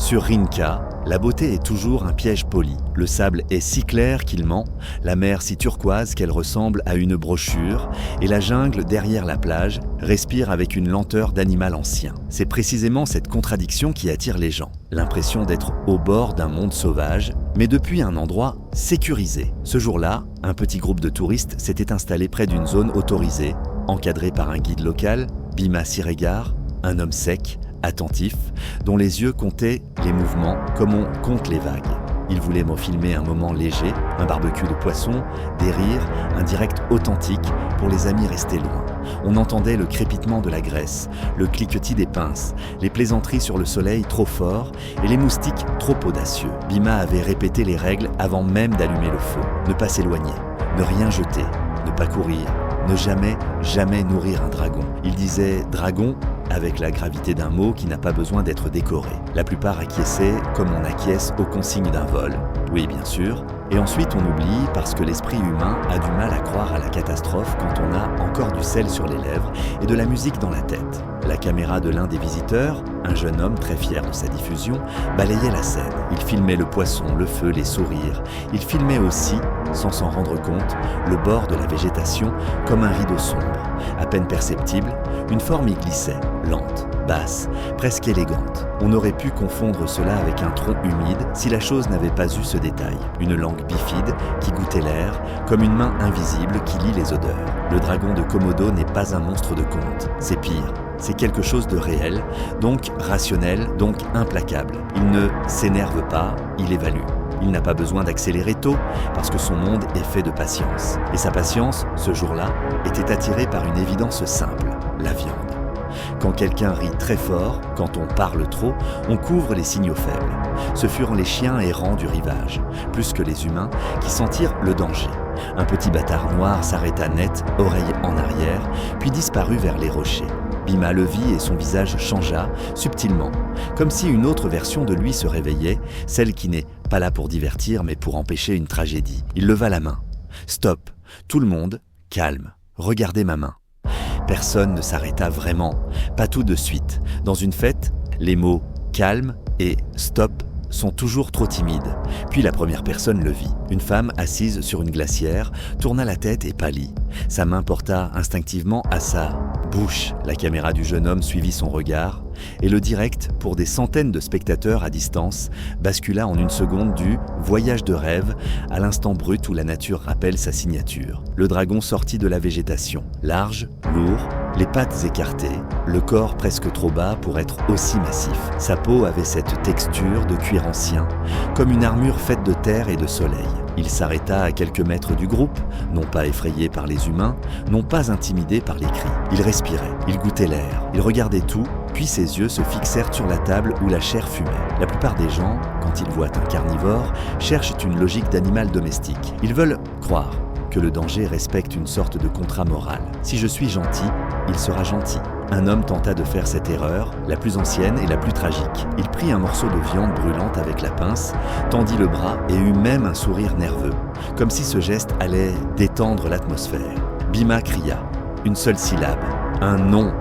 Sur Rinka, la beauté est toujours un piège poli. Le sable est si clair qu'il ment, la mer si turquoise qu'elle ressemble à une brochure, et la jungle derrière la plage respire avec une lenteur d'animal ancien. C'est précisément cette contradiction qui attire les gens. L'impression d'être au bord d'un monde sauvage, mais depuis un endroit sécurisé. Ce jour-là, un petit groupe de touristes s'était installé près d'une zone autorisée, encadrée par un guide local, Bhima Siregar, un homme sec, attentif, dont les yeux comptaient les mouvements comme on compte les vagues. Il voulait me filmer un moment léger, un barbecue de poisson, des rires, un direct authentique pour les amis restés loin. On entendait le crépitement de la graisse, le cliquetis des pinces, les plaisanteries sur le soleil trop fort et les moustiques trop audacieux. Bhima avait répété les règles avant même d'allumer le feu. Ne pas s'éloigner, ne rien jeter, ne pas courir, ne jamais nourrir un dragon. Il disait « dragon » avec la gravité d'un mot qui n'a pas besoin d'être décoré. La plupart acquiesçaient comme on acquiesce aux consignes d'un vol. Oui, bien sûr. Et ensuite on oublie parce que l'esprit humain a du mal à croire à la catastrophe quand on a encore du sel sur les lèvres et de la musique dans la tête. La caméra de l'un des visiteurs, un jeune homme très fier de sa diffusion, balayait la scène. Il filmait le poisson, le feu, les sourires. Il filmait aussi, sans s'en rendre compte, le bord de la végétation comme un rideau sombre. À peine perceptible, une forme y glissait, lente, basse, presque élégante. On aurait pu confondre cela avec un tronc humide si la chose n'avait pas eu ce détail. Une langue bifide qui goûtait l'air, comme une main invisible qui lit les odeurs. Le dragon de Komodo n'est pas un monstre de conte, c'est pire. C'est quelque chose de réel, donc rationnel, donc implacable. Il ne s'énerve pas, il évalue. Il n'a pas besoin d'accélérer tôt, parce que son monde est fait de patience. Et sa patience, ce jour-là, était attirée par une évidence simple, la viande. Quand quelqu'un rit très fort, quand on parle trop, on couvre les signaux faibles. Ce furent les chiens errants du rivage, plus que les humains, qui sentirent le danger. Un petit bâtard noir s'arrêta net, oreille en arrière, puis disparut vers les rochers. Bhima le vit et son visage changea, subtilement, comme si une autre version de lui se réveillait, celle qui n'est pas là pour divertir mais pour empêcher une tragédie. Il leva la main. « Stop ! Tout le monde, calme, regardez ma main. » Personne ne s'arrêta vraiment, pas tout de suite. Dans une fête, les mots « calme » et « stop » sont toujours trop timides. Puis la première personne le vit. Une femme assise sur une glacière tourna la tête et pâlit. Sa main porta instinctivement à sa bouche. La caméra du jeune homme suivit son regard et le direct, pour des centaines de spectateurs à distance, bascula en une seconde du voyage de rêve à l'instant brut où la nature rappelle sa signature. Le dragon sortit de la végétation, large, lourd, les pattes écartées, le corps presque trop bas pour être aussi massif. Sa peau avait cette texture de cuir ancien, comme une armure faite de terre et de soleil. Il s'arrêta à quelques mètres du groupe, non pas effrayé par les humains, non pas intimidé par les cris. Il respirait, il goûtait l'air, il regardait tout, puis ses yeux se fixèrent sur la table où la chair fumait. La plupart des gens, quand ils voient un carnivore, cherchent une logique d'animal domestique. Ils veulent croire que le danger respecte une sorte de contrat moral. Si je suis gentil, il sera gentil. Un homme tenta de faire cette erreur, la plus ancienne et la plus tragique. Il prit un morceau de viande brûlante avec la pince, tendit le bras et eut même un sourire nerveux, comme si ce geste allait détendre l'atmosphère. Bhima cria, une seule syllabe, un nom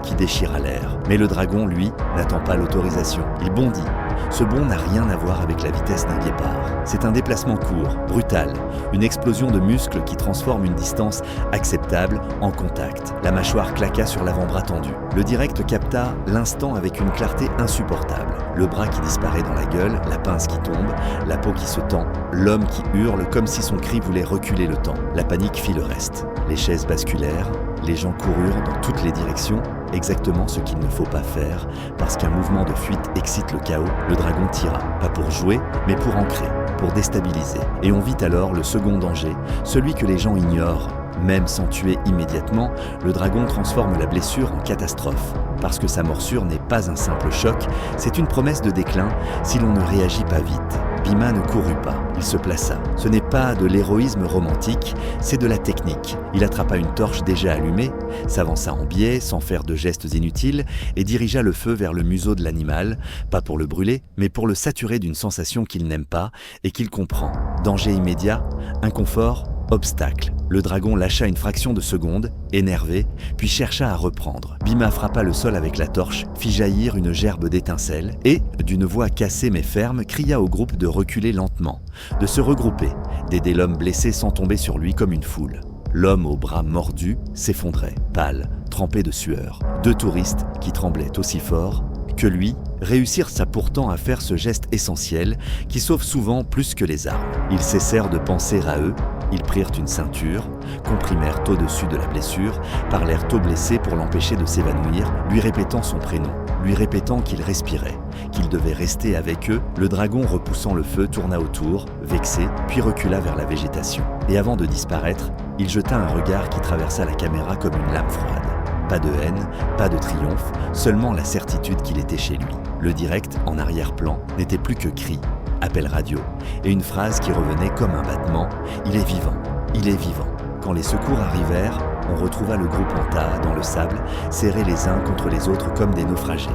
qui déchira l'air. Mais le dragon, lui, n'attend pas l'autorisation. Il bondit. Ce bond n'a rien à voir avec la vitesse d'un guépard. C'est un déplacement court, brutal, une explosion de muscles qui transforme une distance acceptable en contact. La mâchoire claqua sur l'avant-bras tendu. Le direct capta l'instant avec une clarté insupportable. Le bras qui disparaît dans la gueule, la pince qui tombe, la peau qui se tend, l'homme qui hurle comme si son cri voulait reculer le temps. La panique fit le reste. Les chaises basculèrent, les gens coururent dans toutes les directions, exactement ce qu'il ne faut pas faire, parce qu'un mouvement de fuite excite le chaos. Le dragon tira, pas pour jouer, mais pour ancrer, pour déstabiliser. Et on vit alors le second danger, celui que les gens ignorent. Même sans tuer immédiatement, le dragon transforme la blessure en catastrophe. Parce que sa morsure n'est pas un simple choc, c'est une promesse de déclin si l'on ne réagit pas vite. Bhima ne courut pas, il se plaça. Ce n'est pas de l'héroïsme romantique, c'est de la technique. Il attrapa une torche déjà allumée, s'avança en biais, sans faire de gestes inutiles, et dirigea le feu vers le museau de l'animal, pas pour le brûler, mais pour le saturer d'une sensation qu'il n'aime pas et qu'il comprend. Danger immédiat, inconfort, Obstacle. Le dragon lâcha une fraction de seconde, énervé, puis chercha à reprendre. Bhima frappa le sol avec la torche, fit jaillir une gerbe d'étincelles et, d'une voix cassée mais ferme, cria au groupe de reculer lentement, de se regrouper, d'aider l'homme blessé sans tomber sur lui comme une foule. L'homme aux bras mordus s'effondrait, pâle, trempé de sueur. 2 touristes, qui tremblaient aussi fort que lui, réussirent pourtant à faire ce geste essentiel qui sauve souvent plus que les armes. Ils cessèrent de penser à eux, ils prirent une ceinture, comprimèrent au-dessus de la blessure, parlèrent au blessé pour l'empêcher de s'évanouir, lui répétant son prénom, lui répétant qu'il respirait, qu'il devait rester avec eux. Le dragon, repoussant le feu, tourna autour, vexé, puis recula vers la végétation. Et avant de disparaître, il jeta un regard qui traversa la caméra comme une lame froide. Pas de haine, pas de triomphe, seulement la certitude qu'il était chez lui. Le direct, en arrière-plan, n'était plus que cris, appel radio, et une phrase qui revenait comme un battement « Il est vivant, il est vivant ». Quand les secours arrivèrent, on retrouva le groupe en tas, dans le sable, serrés les uns contre les autres comme des naufragés.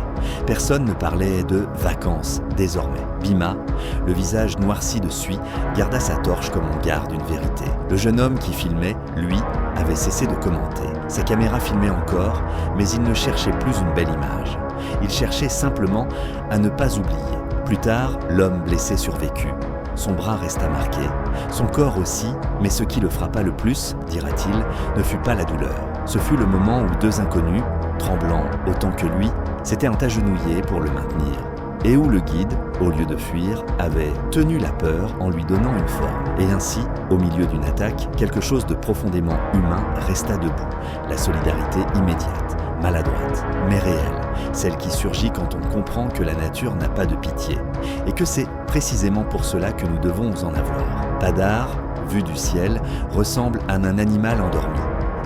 Personne ne parlait de vacances, désormais. Bhima, le visage noirci de suie, garda sa torche comme on garde une vérité. Le jeune homme qui filmait, lui, avait cessé de commenter. Sa caméra filmait encore, mais il ne cherchait plus une belle image. Il cherchait simplement à ne pas oublier. Plus tard, l'homme blessé survécut. Son bras resta marqué, son corps aussi, mais ce qui le frappa le plus, dira-t-il, ne fut pas la douleur. Ce fut le moment où 2 inconnus, tremblants autant que lui, s'étaient agenouillés pour le maintenir, et où le guide, au lieu de fuir, avait tenu la peur en lui donnant une forme. Et ainsi, au milieu d'une attaque, quelque chose de profondément humain resta debout, la solidarité immédiate, maladroite, mais réelle, celle qui surgit quand on comprend que la nature n'a pas de pitié, et que c'est précisément pour cela que nous devons en avoir. Padar, vu du ciel, ressemble à un animal endormi.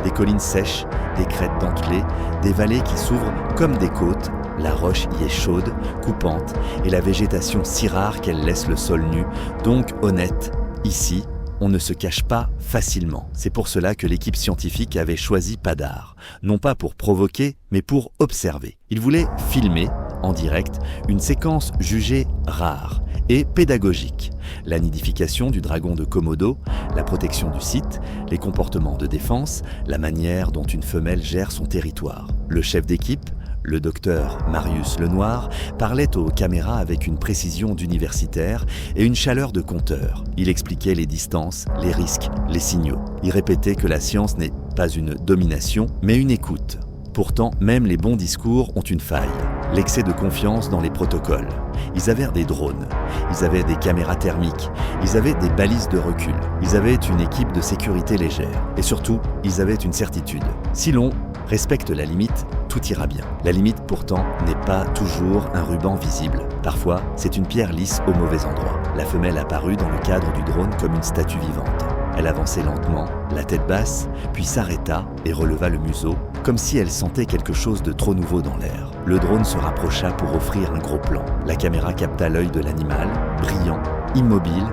Des collines sèches, des crêtes dentelées, des vallées qui s'ouvrent comme des côtes. La roche y est chaude, coupante, et la végétation si rare qu'elle laisse le sol nu, donc honnête. Ici, on ne se cache pas facilement. C'est pour cela que l'équipe scientifique avait choisi Padar, non pas pour provoquer, mais pour observer. Ils voulaient filmer, en direct, une séquence jugée rare et pédagogique. La nidification du dragon de Komodo, la protection du site, les comportements de défense, la manière dont une femelle gère son territoire. Le chef d'équipe, le docteur Marius Lenoir, parlait aux caméras avec une précision d'universitaire et une chaleur de conteur. Il expliquait les distances, les risques, les signaux. Il répétait que la science n'est pas une domination, mais une écoute. Pourtant, même les bons discours ont une faille, l'excès de confiance dans les protocoles. Ils avaient des drones, ils avaient des caméras thermiques, ils avaient des balises de recul, ils avaient une équipe de sécurité légère. Et surtout, ils avaient une certitude. Si l'on respecte la limite, tout ira bien. La limite, pourtant, n'est pas toujours un ruban visible. Parfois, c'est une pierre lisse au mauvais endroit. La femelle apparut dans le cadre du drone comme une statue vivante. Elle avançait lentement, la tête basse, puis s'arrêta et releva le museau, comme si elle sentait quelque chose de trop nouveau dans l'air. Le drone se rapprocha pour offrir un gros plan. La caméra capta l'œil de l'animal, brillant, immobile,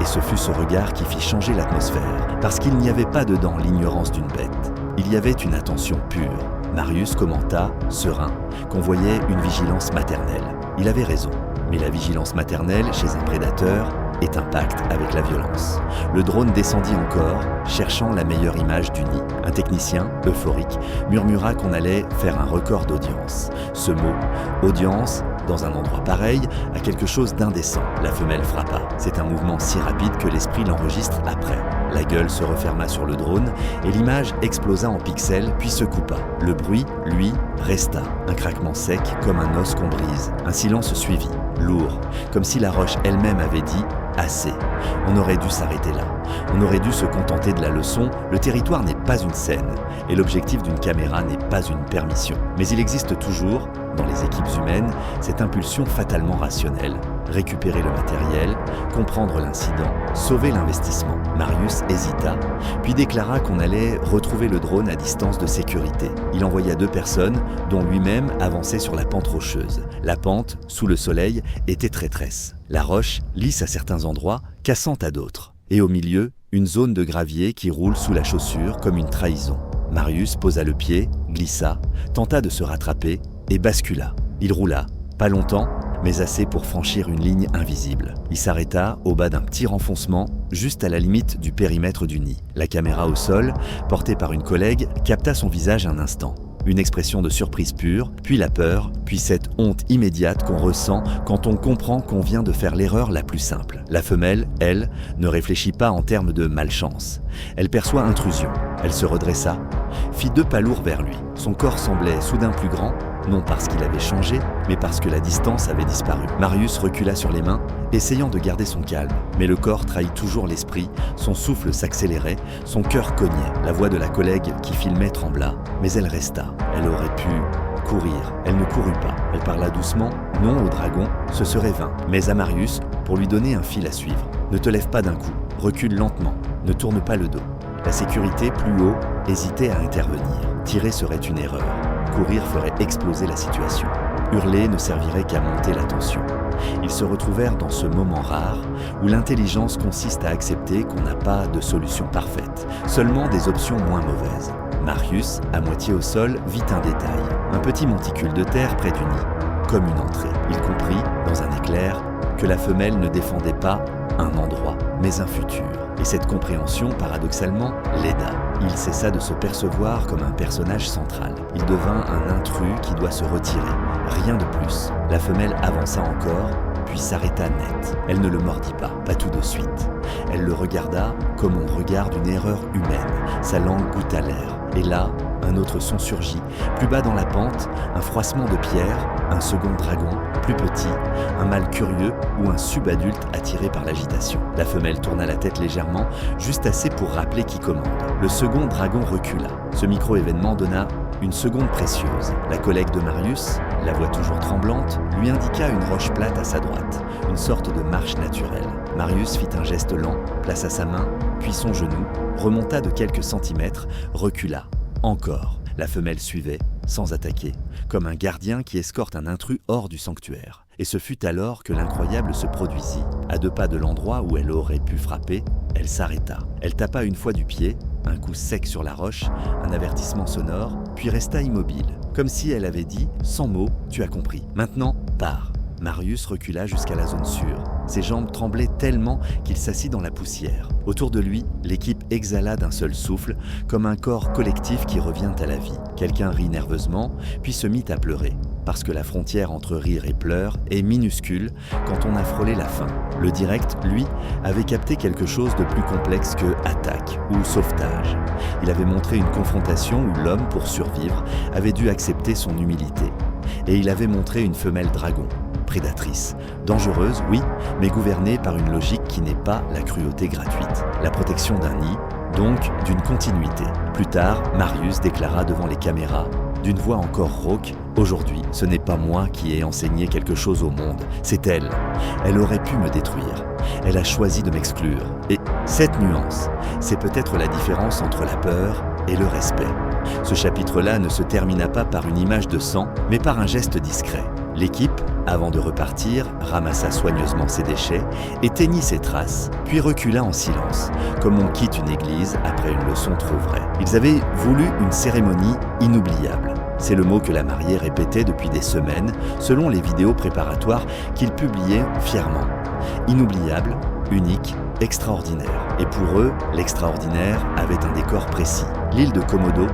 et ce fut ce regard qui fit changer l'atmosphère, parce qu'il n'y avait pas dedans l'ignorance d'une bête. Il y avait une attention pure. Marius commenta, serein, qu'on voyait une vigilance maternelle. Il avait raison, mais la vigilance maternelle chez un prédateur est un pacte avec la violence. Le drone descendit encore, cherchant la meilleure image du nid. Un technicien, euphorique, murmura qu'on allait faire un record d'audience. Ce mot, audience, dans un endroit pareil, a quelque chose d'indécent. La femelle frappa. C'est un mouvement si rapide que l'esprit l'enregistre après. La gueule se referma sur le drone et l'image explosa en pixels puis se coupa. Le bruit, lui, resta. Un craquement sec comme un os qu'on brise. Un silence suivit, lourd, comme si la roche elle-même avait dit « assez ». On aurait dû s'arrêter là. On aurait dû se contenter de la leçon. Le territoire n'est pas une scène et l'objectif d'une caméra n'est pas une permission. Mais il existe toujours, dans les équipes humaines, cette impulsion fatalement rationnelle. Récupérer le matériel, comprendre l'incident, sauver l'investissement. Marius hésita, puis déclara qu'on allait retrouver le drone à distance de sécurité. Il envoya 2 personnes, dont lui-même avançait sur la pente rocheuse. La pente, sous le soleil, était traîtresse. La roche, lisse à certains endroits, cassante à d'autres. Et au milieu, une zone de gravier qui roule sous la chaussure comme une trahison. Marius posa le pied, glissa, tenta de se rattraper et bascula. Il roula, pas longtemps, mais assez pour franchir une ligne invisible. Il s'arrêta au bas d'un petit renfoncement, juste à la limite du périmètre du nid. La caméra au sol, portée par une collègue, capta son visage un instant. Une expression de surprise pure, puis la peur, puis cette honte immédiate qu'on ressent quand on comprend qu'on vient de faire l'erreur la plus simple. La femelle, elle, ne réfléchit pas en termes de malchance. Elle perçoit intrusion. Elle se redressa, fit 2 pas lourds vers lui. Son corps semblait soudain plus grand, non parce qu'il avait changé, mais parce que la distance avait disparu. Marius recula sur les mains, essayant de garder son calme. Mais le corps trahit toujours l'esprit, son souffle s'accélérait, son cœur cognait. La voix de la collègue qui filmait trembla, mais elle resta. Elle aurait pu courir. Elle ne courut pas. Elle parla doucement, non au dragon, ce serait vain, mais à Marius pour lui donner un fil à suivre. Ne te lève pas d'un coup, recule lentement, ne tourne pas le dos. La sécurité, plus haut, hésitait à intervenir. Tirer serait une erreur. Courir ferait exploser la situation. Hurler ne servirait qu'à monter la tension. Ils se retrouvèrent dans ce moment rare où l'intelligence consiste à accepter qu'on n'a pas de solution parfaite, seulement des options moins mauvaises. Marius, à moitié au sol, vit un détail. Un petit monticule de terre près du nid, comme une entrée. Il comprit, dans un éclair, que la femelle ne défendait pas un endroit, mais un futur. Et cette compréhension, paradoxalement, l'aida. Il cessa de se percevoir comme un personnage central. Il devint un intrus qui doit se retirer. Rien de plus. La femelle avança encore, puis s'arrêta net. Elle ne le mordit pas tout de suite. Elle le regarda comme on regarde une erreur humaine. Sa langue goûta l'air. Et là, un autre son surgit. Plus bas dans la pente, un froissement de pierre, un second dragon, plus petit, un mâle curieux ou un subadulte attiré par l'agitation. La femelle tourna la tête légèrement, juste assez pour rappeler qui commande. Le second dragon recula. Ce micro-événement donna une seconde précieuse. La collègue de Marius, la voix toujours tremblante, lui indiqua une roche plate à sa droite, une sorte de marche naturelle. Marius fit un geste lent, plaça sa main, puis son genou, remonta de quelques centimètres, recula. Encore. La femelle suivait, sans attaquer, comme un gardien qui escorte un intrus hors du sanctuaire. Et ce fut alors que l'incroyable se produisit. À 2 pas de l'endroit où elle aurait pu frapper, elle s'arrêta. Elle tapa une fois du pied, un coup sec sur la roche, un avertissement sonore, puis resta immobile, comme si elle avait dit, sans mots, tu as compris. Maintenant, pars. Marius recula jusqu'à la zone sûre. Ses jambes tremblaient tellement qu'il s'assit dans la poussière. Autour de lui, l'équipe exhala d'un seul souffle, comme un corps collectif qui revient à la vie. Quelqu'un rit nerveusement, puis se mit à pleurer, parce que la frontière entre rire et pleurs est minuscule quand on a frôlé la fin. Le direct, lui, avait capté quelque chose de plus complexe que attaque ou sauvetage. Il avait montré une confrontation où l'homme, pour survivre, avait dû accepter son humilité. Et il avait montré une femelle dragon. Prédatrice, dangereuse, oui, mais gouvernée par une logique qui n'est pas la cruauté gratuite. La protection d'un nid, donc d'une continuité. Plus tard, Marius déclara devant les caméras, d'une voix encore rauque, « Aujourd'hui, ce n'est pas moi qui ai enseigné quelque chose au monde, c'est elle. Elle aurait pu me détruire. Elle a choisi de m'exclure. Et cette nuance, c'est peut-être la différence entre la peur et le respect. » Ce chapitre-là ne se termina pas par une image de sang, mais par un geste discret. L'équipe, avant de repartir, ramassa soigneusement ses déchets, éteignit ses traces, puis recula en silence, comme on quitte une église après une leçon trop vraie. Ils avaient voulu une cérémonie inoubliable. C'est le mot que la mariée répétait depuis des semaines, selon les vidéos préparatoires qu'il publiait fièrement. Inoubliable, unique, extraordinaire. Et pour eux, l'extraordinaire avait un décor précis. L'île de Komodo,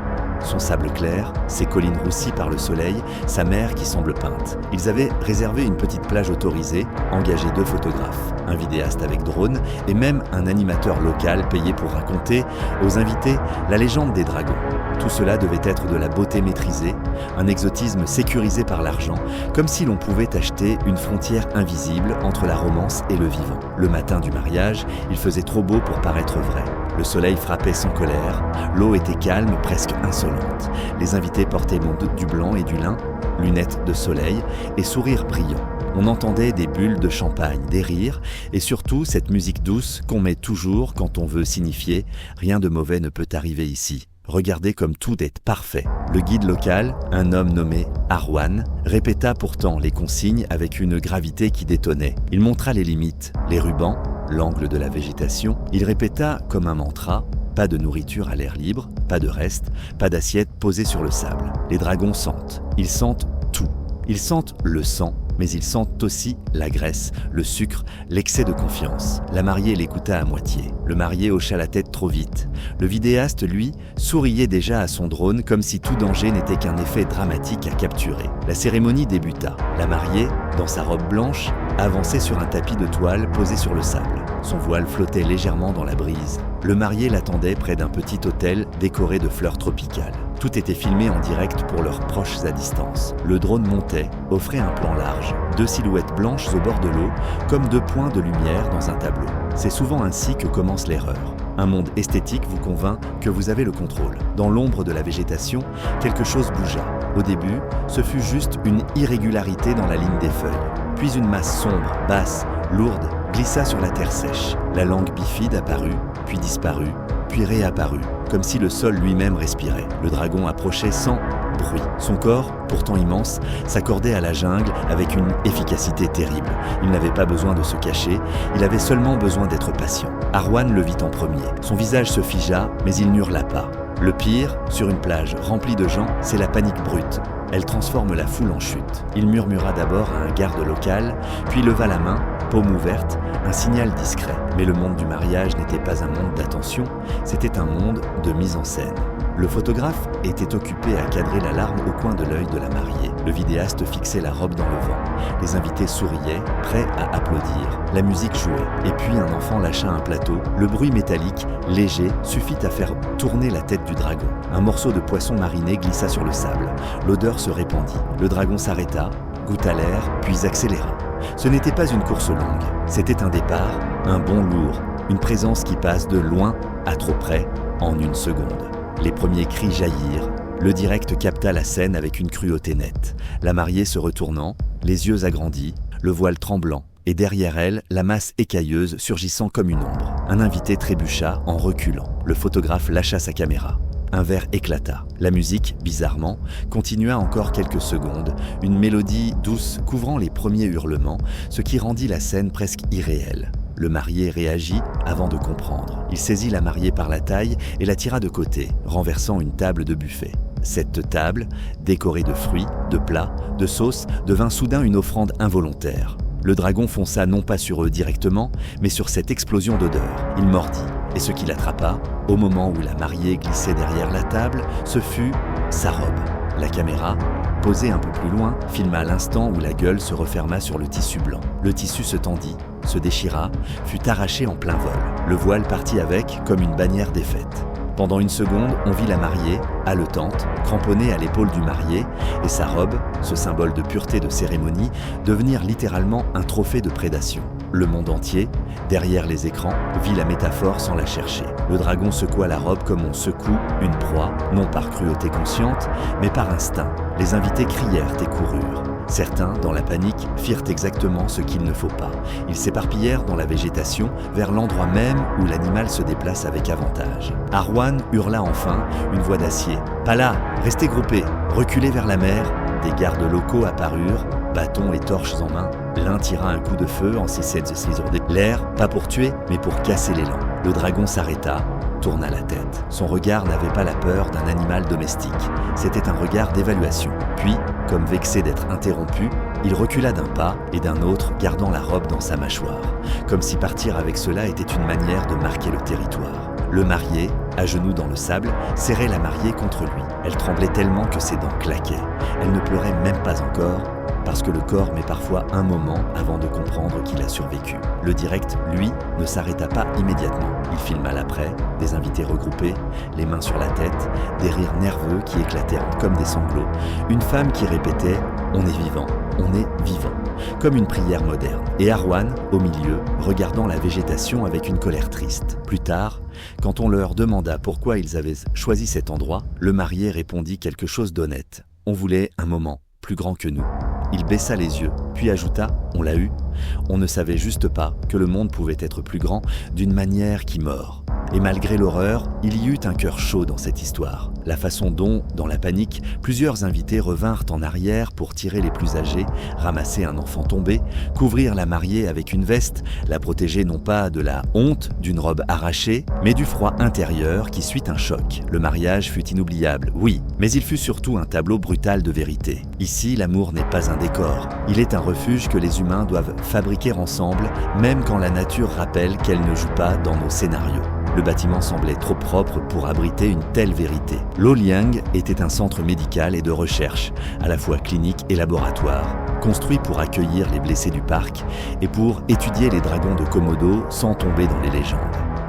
son sable clair, ses collines roussies par le soleil, sa mer qui semble peinte. Ils avaient réservé une petite plage autorisée, engagé 2 photographes, un vidéaste avec drone et même un animateur local payé pour raconter aux invités la légende des dragons. Tout cela devait être de la beauté maîtrisée, un exotisme sécurisé par l'argent, comme si l'on pouvait acheter une frontière invisible entre la romance et le vivant. Le matin du mariage, il faisait trop beau pour paraître vrai. Le soleil frappait sans colère, l'eau était calme, presque insolente. Les invités portaient du blanc et du lin, lunettes de soleil et sourires brillants. On entendait des bulles de champagne, des rires et surtout cette musique douce qu'on met toujours quand on veut signifier « rien de mauvais ne peut arriver ici ». Regardez comme tout est parfait. Le guide local, un homme nommé Arwan, répéta pourtant les consignes avec une gravité qui détonnait. Il montra les limites, les rubans, l'angle de la végétation. Il répéta comme un mantra, pas de nourriture à l'air libre, pas de reste, pas d'assiette posée sur le sable. Les dragons sentent, ils sentent tout. Ils sentent le sang, mais ils sentent aussi la graisse, le sucre, l'excès de confiance. La mariée l'écouta à moitié. Le marié hocha la tête trop vite. Le vidéaste, lui, souriait déjà à son drone comme si tout danger n'était qu'un effet dramatique à capturer. La cérémonie débuta. La mariée, dans sa robe blanche, avançait sur un tapis de toile posé sur le sable. Son voile flottait légèrement dans la brise. Le marié l'attendait près d'un petit hôtel décoré de fleurs tropicales. Tout était filmé en direct pour leurs proches à distance. Le drone montait, offrait un plan large, 2 silhouettes blanches au bord de l'eau, comme 2 points de lumière dans un tableau. C'est souvent ainsi que commence l'erreur. Un monde esthétique vous convainc que vous avez le contrôle. Dans l'ombre de la végétation, quelque chose bougea. Au début, ce fut juste une irrégularité dans la ligne des feuilles. Puis une masse sombre, basse, lourde, glissa sur la terre sèche. La langue bifide apparut, puis disparut, puis réapparut, comme si le sol lui-même respirait. Le dragon approchait sans bruit. Son corps, pourtant immense, s'accordait à la jungle avec une efficacité terrible. Il n'avait pas besoin de se cacher, il avait seulement besoin d'être patient. Arwan le vit en premier. Son visage se figea, mais il n'hurla pas. Le pire, sur une plage remplie de gens, c'est la panique brute. Elle transforme la foule en chute. Il murmura d'abord à un garde local, puis leva la main, paume ouverte, un signal discret. Mais le monde du mariage n'était pas un monde d'attention, c'était un monde de mise en scène. Le photographe était occupé à cadrer la larme au coin de l'œil de la mariée. Le vidéaste fixait la robe dans le vent. Les invités souriaient, prêts à applaudir. La musique jouait. Et puis un enfant lâcha un plateau. Le bruit métallique, léger, suffit à faire tourner la tête du dragon. Un morceau de poisson mariné glissa sur le sable. L'odeur se répandit. Le dragon s'arrêta, goûta l'air, puis accéléra. Ce n'était pas une course longue. C'était un départ, un bond lourd, une présence qui passe de loin à trop près en une seconde. Les premiers cris jaillirent. Le direct capta la scène avec une cruauté nette. La mariée se retournant, les yeux agrandis, le voile tremblant, et derrière elle, la masse écailleuse surgissant comme une ombre. Un invité trébucha en reculant. Le photographe lâcha sa caméra. Un verre éclata. La musique, bizarrement, continua encore quelques secondes, une mélodie douce couvrant les premiers hurlements, ce qui rendit la scène presque irréelle. Le marié réagit avant de comprendre. Il saisit la mariée par la taille et la tira de côté, renversant une table de buffet. Cette table, décorée de fruits, de plats, de sauces, devint soudain une offrande involontaire. Le dragon fonça non pas sur eux directement, mais sur cette explosion d'odeur. Il mordit, et ce qui l'attrapa, au moment où la mariée glissait derrière la table, ce fut sa robe. La caméra, posée un peu plus loin, filma l'instant où la gueule se referma sur le tissu blanc. Le tissu se tendit, se déchira, fut arraché en plein vol. Le voile partit avec, comme une bannière défaite. Pendant une seconde, on vit la mariée, haletante, cramponnée à l'épaule du marié, et sa robe, ce symbole de pureté de cérémonie, devenir littéralement un trophée de prédation. Le monde entier, derrière les écrans, vit la métaphore sans la chercher. Le dragon secoua la robe comme on secoue une proie, non par cruauté consciente, mais par instinct. Les invités crièrent et coururent. Certains, dans la panique, firent exactement ce qu'il ne faut pas. Ils s'éparpillèrent dans la végétation, vers l'endroit même où l'animal se déplace avec avantage. Arwan hurla enfin, une voix d'acier. « Pas là, restez groupés, reculez vers la mer !» Des gardes locaux apparurent, bâtons et torches en main. L'un tira un coup de feu en l'air, pas pour tuer, mais pour casser l'élan. Le dragon s'arrêta, tourna la tête. Son regard n'avait pas la peur d'un animal domestique. C'était un regard d'évaluation. Puis, comme vexé d'être interrompu, il recula d'un pas et d'un autre, gardant la robe dans sa mâchoire, comme si partir avec cela était une manière de marquer le territoire. Le marié, à genoux dans le sable, serrait la mariée contre lui. Elle tremblait tellement que ses dents claquaient. Elle ne pleurait même pas encore, parce que le corps met parfois un moment avant de comprendre qu'il a survécu. Le direct, lui, ne s'arrêta pas immédiatement. Il filma l'après, des invités regroupés, les mains sur la tête, des rires nerveux qui éclatèrent comme des sanglots, une femme qui répétait « On est vivant, on est vivant », comme une prière moderne. Et Arwan, au milieu, regardant la végétation avec une colère triste. Plus tard, quand on leur demanda pourquoi ils avaient choisi cet endroit, le marié répondit quelque chose d'honnête. On voulait un moment plus grand que nous. Il baissa les yeux, puis ajouta « On l'a eu ». On ne savait juste pas que le monde pouvait être plus grand d'une manière qui mord. Et malgré l'horreur, il y eut un cœur chaud dans cette histoire. La façon dont, dans la panique, plusieurs invités revinrent en arrière pour tirer les plus âgés, ramasser un enfant tombé, couvrir la mariée avec une veste, la protéger non pas de la honte d'une robe arrachée, mais du froid intérieur qui suit un choc. Le mariage fut inoubliable, oui, mais il fut surtout un tableau brutal de vérité. Ici, l'amour n'est pas un décor. Il est un refuge que les humains doivent fabriquer ensemble, même quand la nature rappelle qu'elle ne joue pas dans nos scénarios. Le bâtiment semblait trop propre pour abriter une telle vérité. Lo Liang était un centre médical et de recherche, à la fois clinique et laboratoire, construit pour accueillir les blessés du parc et pour étudier les dragons de Komodo sans tomber dans les légendes.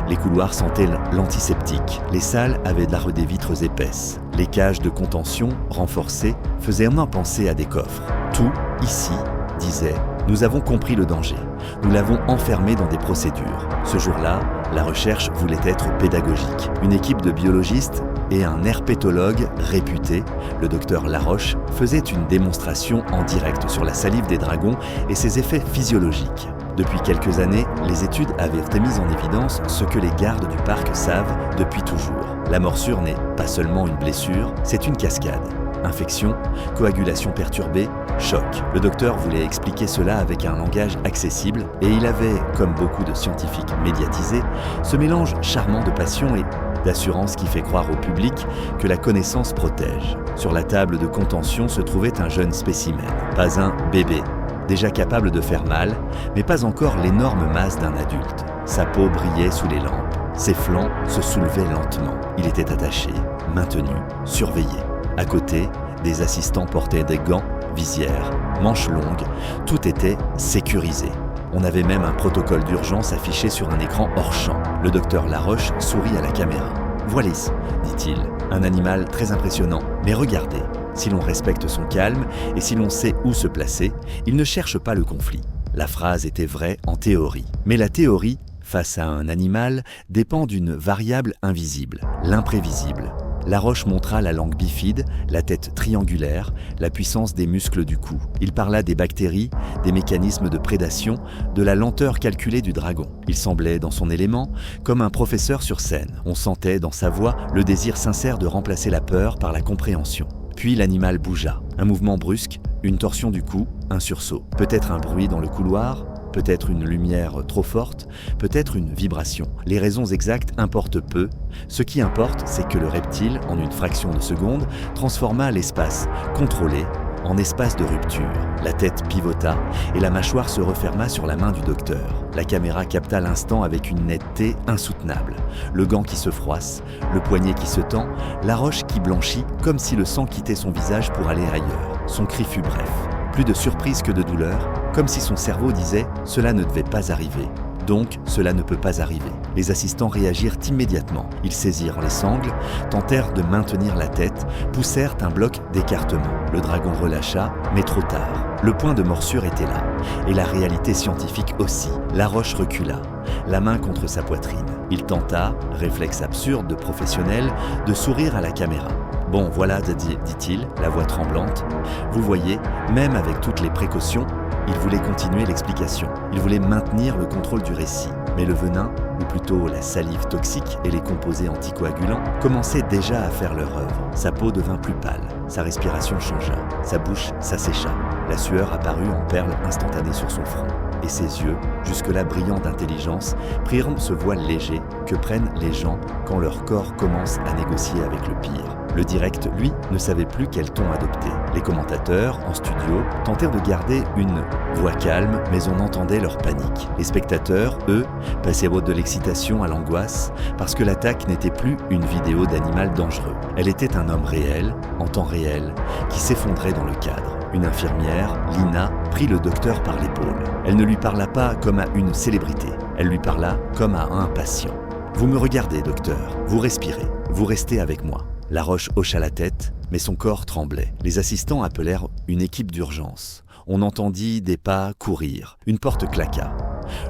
Les couloirs sentaient l'antiseptique, les salles avaient des vitres épaisses, les cages de contention, renforcées, faisaient moins penser à des coffres. Tout, ici, disait « Nous avons compris le danger, nous l'avons enfermé dans des procédures ». Ce jour-là, la recherche voulait être pédagogique. Une équipe de biologistes et un herpétologue réputé, le docteur Laroche, faisait une démonstration en direct sur la salive des dragons et ses effets physiologiques. Depuis quelques années, les études avaient mis en évidence ce que les gardes du parc savent depuis toujours. La morsure n'est pas seulement une blessure, c'est une cascade. Infection, coagulation perturbée, choc. Le docteur voulait expliquer cela avec un langage accessible et il avait, comme beaucoup de scientifiques médiatisés, ce mélange charmant de passion et d'assurance qui fait croire au public que la connaissance protège. Sur la table de contention se trouvait un jeune spécimen, pas un bébé, déjà capable de faire mal, mais pas encore l'énorme masse d'un adulte. Sa peau brillait sous les lampes, ses flancs se soulevaient lentement. Il était attaché, maintenu, surveillé. À côté, des assistants portaient des gants, visières, manches longues, tout était sécurisé. On avait même un protocole d'urgence affiché sur un écran hors champ. Le docteur Laroche sourit à la caméra. « Voilis », dit-il, « un animal très impressionnant. Mais regardez, si l'on respecte son calme et si l'on sait où se placer, il ne cherche pas le conflit. » La phrase était vraie en théorie. Mais la théorie, face à un animal, dépend d'une variable invisible, l'imprévisible. Laroche montra la langue bifide, la tête triangulaire, la puissance des muscles du cou. Il parla des bactéries, des mécanismes de prédation, de la lenteur calculée du dragon. Il semblait dans son élément, comme un professeur sur scène. On sentait dans sa voix le désir sincère de remplacer la peur par la compréhension. Puis l'animal bougea. Un mouvement brusque, une torsion du cou, un sursaut. Peut-être un bruit dans le couloir, peut-être une lumière trop forte, peut-être une vibration. Les raisons exactes importent peu. Ce qui importe, c'est que le reptile, en une fraction de seconde, transforma l'espace contrôlé en espace de rupture. La tête pivota et la mâchoire se referma sur la main du docteur. La caméra capta l'instant avec une netteté insoutenable. Le gant qui se froisse, le poignet qui se tend, la roche qui blanchit comme si le sang quittait son visage pour aller ailleurs. Son cri fut bref. Plus de surprise que de douleur, comme si son cerveau disait « cela ne devait pas arriver ». Donc, cela ne peut pas arriver. Les assistants réagirent immédiatement. Ils saisirent les sangles, tentèrent de maintenir la tête, poussèrent un bloc d'écartement. Le dragon relâcha, mais trop tard. Le point de morsure était là, et la réalité scientifique aussi. Laroche recula, la main contre sa poitrine. Il tenta, réflexe absurde de professionnel, de sourire à la caméra. « Bon, voilà, dit-il, la voix tremblante. Vous voyez, même avec toutes les précautions, il voulait continuer l'explication. Il voulait maintenir le contrôle du récit. Mais le venin, ou plutôt la salive toxique et les composés anticoagulants, commençaient déjà à faire leur œuvre. Sa peau devint plus pâle, sa respiration changea, sa bouche s'assécha. La sueur apparut en perles instantanées sur son front. Et ses yeux, jusque-là brillants d'intelligence, prirent ce voile léger que prennent les gens quand leur corps commence à négocier avec le pire. Le direct, lui, ne savait plus quel ton adopter. Les commentateurs, en studio, tentèrent de garder une voix calme, mais on entendait leur panique. Les spectateurs, eux, passaient de l'excitation à l'angoisse, parce que l'attaque n'était plus une vidéo d'animal dangereux. Elle était un homme réel, en temps réel, qui s'effondrait dans le cadre. Une infirmière, Lina, prit le docteur par l'épaule. Elle ne lui parla pas comme à une célébrité, elle lui parla comme à un patient. « Vous me regardez, docteur, vous respirez, vous restez avec moi. » Laroche hocha la tête, mais son corps tremblait. Les assistants appelèrent une équipe d'urgence. On entendit des pas courir. Une porte claqua.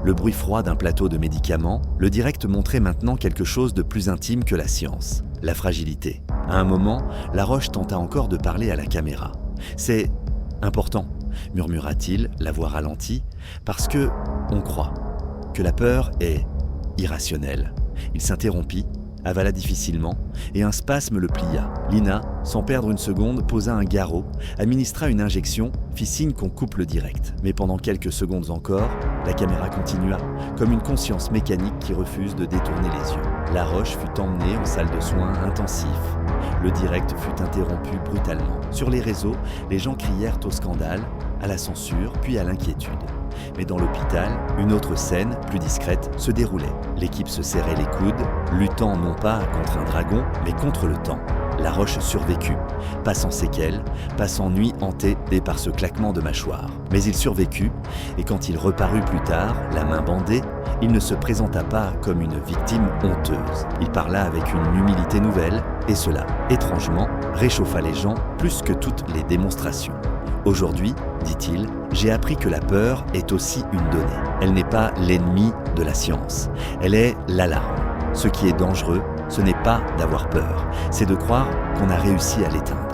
Le bruit froid d'un plateau de médicaments, le direct montrait maintenant quelque chose de plus intime que la science. La fragilité. À un moment, Laroche tenta encore de parler à la caméra. « C'est important, » murmura-t-il, la voix ralentie, « parce que on croit que la peur est irrationnelle. Il s'interrompit, avala difficilement, et un spasme le plia. Lina, sans perdre une seconde, posa un garrot, administra une injection, fit signe qu'on coupe le direct. Mais pendant quelques secondes encore, la caméra continua, comme une conscience mécanique qui refuse de détourner les yeux. Laroche fut emmené en salle de soins intensifs. Le direct fut interrompu brutalement. Sur les réseaux, les gens crièrent au scandale, à la censure, puis à l'inquiétude. Mais dans l'hôpital, une autre scène, plus discrète, se déroulait. L'équipe se serrait les coudes, luttant non pas contre un dragon, mais contre le temps. Laroche survécut, pas sans séquelles, pas sans nuit hantée par ce claquement de mâchoire. Mais il survécut, et quand il reparut plus tard, la main bandée, il ne se présenta pas comme une victime honteuse. Il parla avec une humilité nouvelle, et cela, étrangement, réchauffa les gens plus que toutes les démonstrations. Aujourd'hui, dit-il, j'ai appris que la peur est aussi une donnée. Elle n'est pas l'ennemi de la science, elle est l'alarme. Ce qui est dangereux, ce n'est pas d'avoir peur, c'est de croire qu'on a réussi à l'éteindre.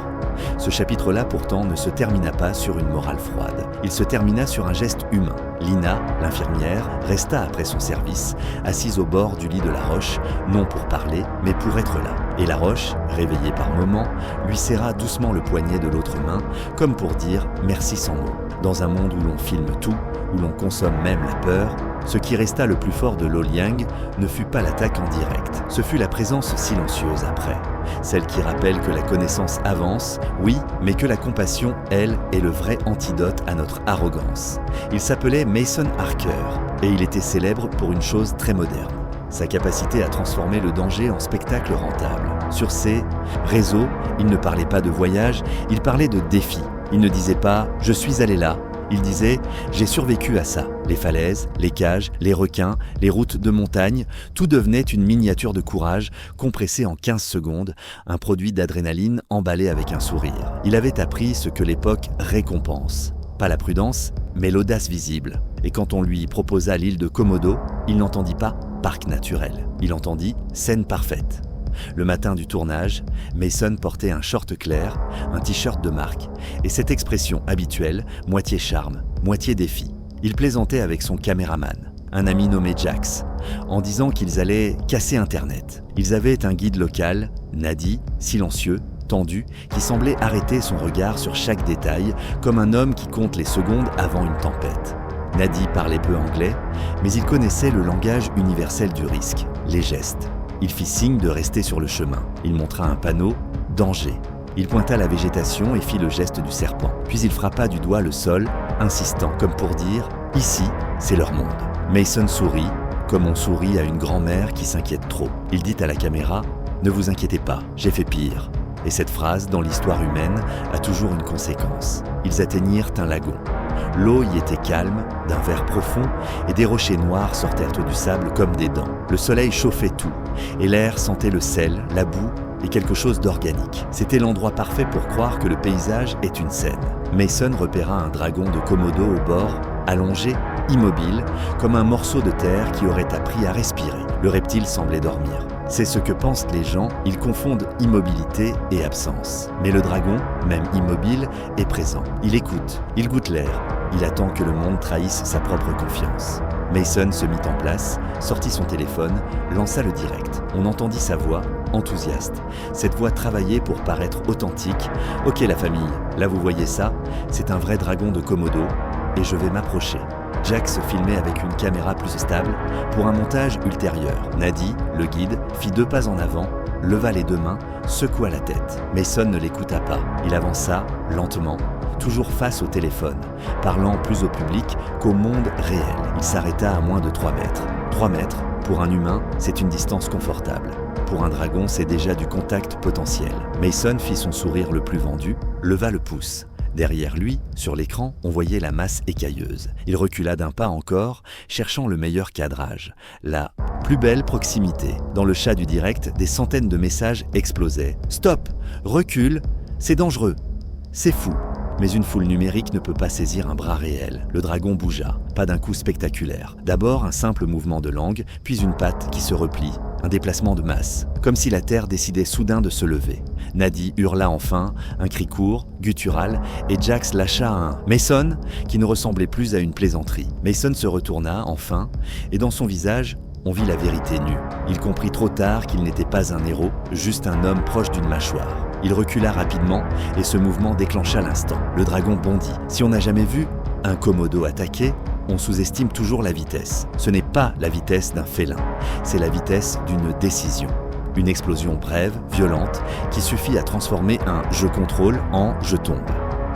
Ce chapitre-là, pourtant, ne se termina pas sur une morale froide. Il se termina sur un geste humain. Lina, l'infirmière, resta après son service, assise au bord du lit de Laroche, non pour parler, mais pour être là. Et Laroche, réveillé par moments, lui serra doucement le poignet de l'autre main, comme pour dire « merci sans mots ». Dans un monde où l'on filme tout, où l'on consomme même la peur, ce qui resta le plus fort de Lo Liang ne fut pas l'attaque en direct, ce fut la présence silencieuse après. Celle qui rappelle que la connaissance avance, oui, mais que la compassion, elle, est le vrai antidote à notre arrogance. Il s'appelait Mason Harker, et il était célèbre pour une chose très moderne. Sa capacité à transformer le danger en spectacle rentable. Sur ses réseaux, il ne parlait pas de voyage, il parlait de défis. Il ne disait pas « je suis allé là ». Il disait « j'ai survécu à ça ». Les falaises, les cages, les requins, les routes de montagne, tout devenait une miniature de courage compressée en 15 secondes, un produit d'adrénaline emballé avec un sourire. Il avait appris ce que l'époque récompense. Pas la prudence, mais l'audace visible. Et quand on lui proposa l'île de Komodo, il n'entendit pas « parc naturel ». Il entendit « scène parfaite ». Le matin du tournage, Mason portait un short clair, un t-shirt de marque, et cette expression habituelle, moitié charme, moitié défi. Il plaisantait avec son caméraman, un ami nommé Jax, en disant qu'ils allaient casser Internet. Ils avaient un guide local, Nadi, silencieux, tendu, qui semblait arrêter son regard sur chaque détail, comme un homme qui compte les secondes avant une tempête. Nadi parlait peu anglais, mais il connaissait le langage universel du risque, les gestes. Il fit signe de rester sur le chemin. Il montra un panneau « Danger ». Il pointa la végétation et fit le geste du serpent. Puis il frappa du doigt le sol, insistant, comme pour dire « Ici, c'est leur monde ». Mason sourit, comme on sourit à une grand-mère qui s'inquiète trop. Il dit à la caméra « Ne vous inquiétez pas, j'ai fait pire ». Et cette phrase, dans l'histoire humaine, a toujours une conséquence. Ils atteignirent un lagon. L'eau y était calme, d'un vert profond, et des rochers noirs sortaient du sable comme des dents. Le soleil chauffait tout, et l'air sentait le sel, la boue et quelque chose d'organique. C'était l'endroit parfait pour croire que le paysage est une scène. Mason repéra un dragon de Komodo au bord, allongé, immobile, comme un morceau de terre qui aurait appris à respirer. Le reptile semblait dormir. C'est ce que pensent les gens, ils confondent immobilité et absence. Mais le dragon, même immobile, est présent. Il écoute, il goûte l'air, il attend que le monde trahisse sa propre confiance. Mason se mit en place, sortit son téléphone, lança le direct. On entendit sa voix, enthousiaste. Cette voix travaillée pour paraître authentique. « Ok la famille, là vous voyez ça, c'est un vrai dragon de Komodo et je vais m'approcher. » Jack se filmait avec une caméra plus stable pour un montage ultérieur. Nadi, le guide, fit 2 pas en avant, leva les 2 mains, secoua la tête. Mason ne l'écouta pas. Il avança, lentement, toujours face au téléphone, parlant plus au public qu'au monde réel. Il s'arrêta à moins de 3 mètres. 3 mètres, pour un humain, c'est une distance confortable. Pour un dragon, c'est déjà du contact potentiel. Mason fit son sourire le plus vendu, leva le pouce. Derrière lui, sur l'écran, on voyait la masse écailleuse. Il recula d'un pas encore, cherchant le meilleur cadrage. La plus belle proximité. Dans le chat du direct, des centaines de messages explosaient. « Stop ! Recule ! C'est dangereux ! C'est fou !» Mais une foule numérique ne peut pas saisir un bras réel. Le dragon bougea, pas d'un coup spectaculaire. D'abord un simple mouvement de langue, puis une patte qui se replie. Un déplacement de masse, comme si la terre décidait soudain de se lever. Nadi hurla enfin, un cri court, guttural, et Jax lâcha un « Mason » qui ne ressemblait plus à une plaisanterie. Mason se retourna, enfin, et dans son visage, on vit la vérité nue. Il comprit trop tard qu'il n'était pas un héros, juste un homme proche d'une mâchoire. Il recula rapidement et ce mouvement déclencha l'instant. Le dragon bondit. Si on n'a jamais vu un Komodo attaquer, on sous-estime toujours la vitesse. Ce n'est pas la vitesse d'un félin, c'est la vitesse d'une décision. Une explosion brève, violente, qui suffit à transformer un « je contrôle » en « je tombe ».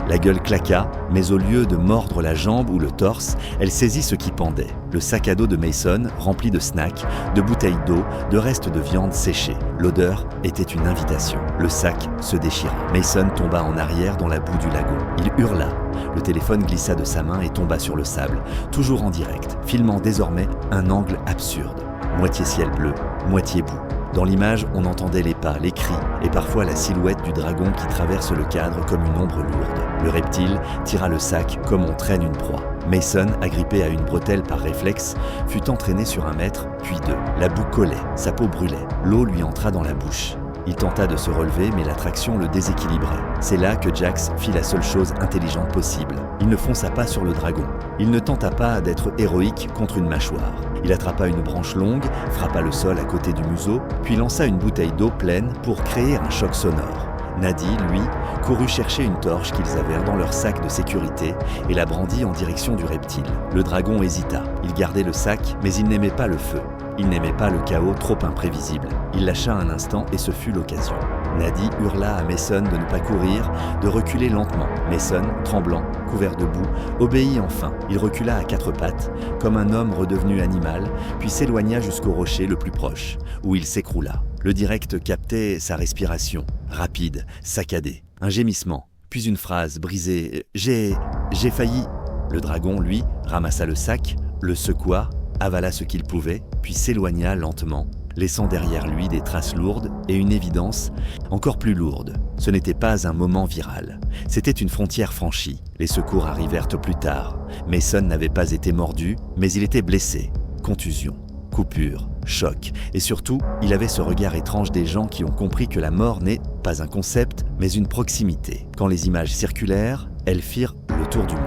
La gueule claqua, mais au lieu de mordre la jambe ou le torse, elle saisit ce qui pendait. Le sac à dos de Mason, rempli de snacks, de bouteilles d'eau, de restes de viande séchée. L'odeur était une invitation. Le sac se déchira. Mason tomba en arrière dans la boue du lagon. Il hurla. Le téléphone glissa de sa main et tomba sur le sable, toujours en direct, filmant désormais un angle absurde. Moitié ciel bleu, moitié boue. Dans l'image, on entendait les pas, les cris et parfois la silhouette du dragon qui traverse le cadre comme une ombre lourde. Le reptile tira le sac comme on traîne une proie. Mason, agrippé à une bretelle par réflexe, fut entraîné sur 1 mètre, puis 2. La boue collait, sa peau brûlait, l'eau lui entra dans la bouche. Il tenta de se relever, mais la traction le déséquilibrait. C'est là que Jax fit la seule chose intelligente possible. Il ne fonça pas sur le dragon. Il ne tenta pas d'être héroïque contre une mâchoire. Il attrapa une branche longue, frappa le sol à côté du museau, puis lança une bouteille d'eau pleine pour créer un choc sonore. Nadi, lui, courut chercher une torche qu'ils avaient dans leur sac de sécurité et la brandit en direction du reptile. Le dragon hésita. Il gardait le sac, mais il n'aimait pas le feu. Il n'aimait pas le chaos trop imprévisible. Il lâcha un instant et ce fut l'occasion. Nadi hurla à Mason de ne pas courir, de reculer lentement. Mason, tremblant, couvert de boue, obéit enfin. Il recula à 4 pattes, comme un homme redevenu animal, puis s'éloigna jusqu'au rocher le plus proche, où il s'écroula. Le direct captait sa respiration, rapide, saccadée. Un gémissement, puis une phrase brisée. « J'ai failli ». Le dragon, lui, ramassa le sac, le secoua, avala ce qu'il pouvait, puis s'éloigna lentement, laissant derrière lui des traces lourdes et une évidence encore plus lourde. Ce n'était pas un moment viral, c'était une frontière franchie. Les secours arrivèrent plus tard. Mason n'avait pas été mordu, mais il était blessé. Contusion, coupure, choc, et surtout, il avait ce regard étrange des gens qui ont compris que la mort n'est pas un concept, mais une proximité. Quand les images circulèrent, elles firent le tour du monde.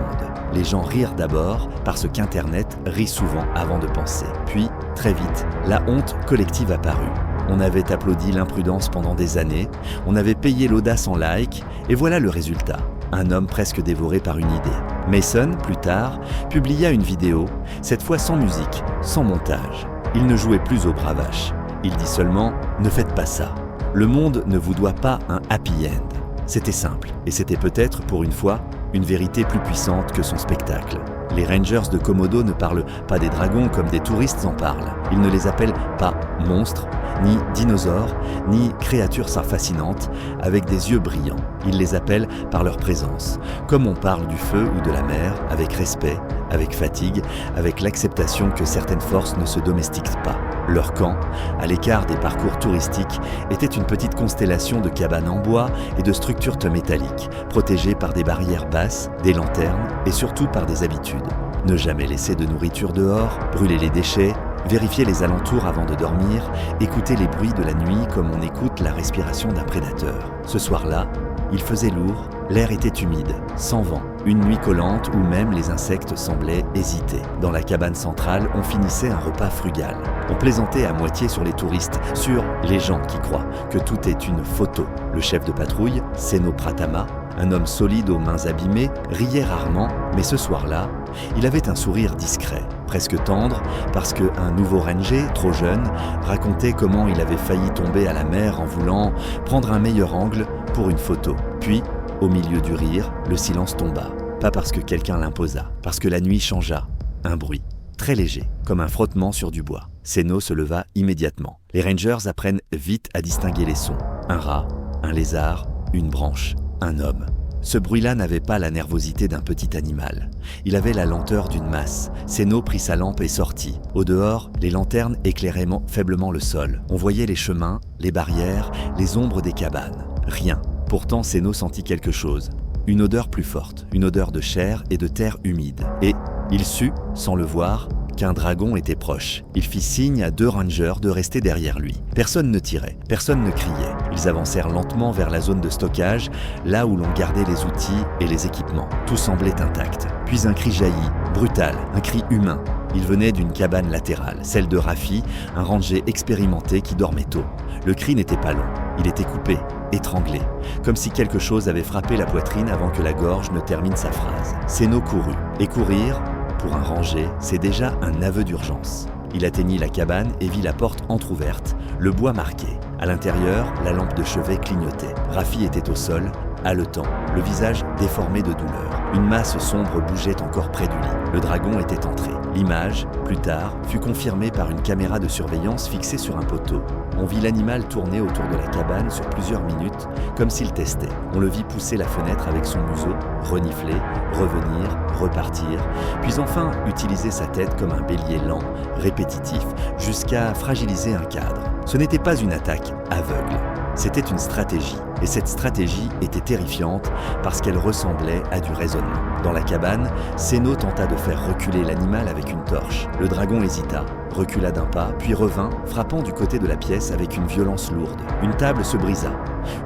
Les gens rirent d'abord parce qu'Internet rit souvent avant de penser. Puis, très vite, la honte collective apparut. On avait applaudi l'imprudence pendant des années, on avait payé l'audace en like, et voilà le résultat. Un homme presque dévoré par une idée. Mason, plus tard, publia une vidéo, cette fois sans musique, sans montage. Il ne jouait plus au bravache. Il dit seulement « Ne faites pas ça. Le monde ne vous doit pas un happy end. » C'était simple, et c'était peut-être, pour une fois, une vérité plus puissante que son spectacle. Les Rangers de Komodo ne parlent pas des dragons comme des touristes en parlent. Ils ne les appellent pas monstres, ni dinosaures, ni créatures fascinantes avec des yeux brillants. Ils les appellent par leur présence, comme on parle du feu ou de la mer, avec respect, avec fatigue, avec l'acceptation que certaines forces ne se domestiquent pas. Leur camp, à l'écart des parcours touristiques, était une petite constellation de cabanes en bois et de structures métalliques, protégées par des barrières basses, des lanternes et surtout par des habitudes. Ne jamais laisser de nourriture dehors, brûler les déchets, vérifier les alentours avant de dormir, écouter les bruits de la nuit comme on écoute la respiration d'un prédateur. Ce soir-là, il faisait lourd, l'air était humide, sans vent, une nuit collante où même les insectes semblaient hésiter. Dans la cabane centrale, on finissait un repas frugal. On plaisantait à moitié sur les touristes, sur les gens qui croient que tout est une photo. Le chef de patrouille, Seno Pratama, un homme solide aux mains abîmées, riait rarement, mais ce soir-là, il avait un sourire discret, presque tendre, parce qu'un nouveau ranger, trop jeune, racontait comment il avait failli tomber à la mer en voulant prendre un meilleur angle pour une photo. Puis, au milieu du rire, le silence tomba. Pas parce que quelqu'un l'imposa, parce que la nuit changea. Un bruit, très léger, comme un frottement sur du bois. Seno se leva immédiatement. Les Rangers apprennent vite à distinguer les sons. Un rat, un lézard, une branche, un homme. Ce bruit-là n'avait pas la nervosité d'un petit animal. Il avait la lenteur d'une masse. Seno prit sa lampe et sortit. Au dehors, les lanternes éclairaient faiblement le sol. On voyait les chemins, les barrières, les ombres des cabanes. Rien. Pourtant, Seno sentit quelque chose. Une odeur plus forte, une odeur de chair et de terre humide. Et il sut, sans le voir, qu'un dragon était proche. Il fit signe à 2 rangers de rester derrière lui. Personne ne tirait, personne ne criait. Ils avancèrent lentement vers la zone de stockage, là où l'on gardait les outils et les équipements. Tout semblait intact. Puis un cri jaillit, brutal, un cri humain. Il venait d'une cabane latérale, celle de Rafi, un ranger expérimenté qui dormait tôt. Le cri n'était pas long, il était coupé, étranglé, comme si quelque chose avait frappé la poitrine avant que la gorge ne termine sa phrase. Seno courut, et courir, pour un ranger, c'est déjà un aveu d'urgence. Il atteignit la cabane et vit la porte entr'ouverte, le bois marqué. À l'intérieur, la lampe de chevet clignotait. Rafi était au sol, haletant, le visage déformé de douleur. Une masse sombre bougeait encore près du lit. Le dragon était entré. L'image, plus tard, fut confirmée par une caméra de surveillance fixée sur un poteau. On vit l'animal tourner autour de la cabane sur plusieurs minutes, comme s'il testait. On le vit pousser la fenêtre avec son museau, renifler, revenir, repartir, puis enfin utiliser sa tête comme un bélier lent, répétitif, jusqu'à fragiliser un cadre. Ce n'était pas une attaque aveugle, c'était une stratégie. Et cette stratégie était terrifiante parce qu'elle ressemblait à du raisonnement. Dans la cabane, Seno tenta de faire reculer l'animal avec une torche. Le dragon hésita, recula d'un pas, puis revint, frappant du côté de la pièce avec une violence lourde. Une table se brisa.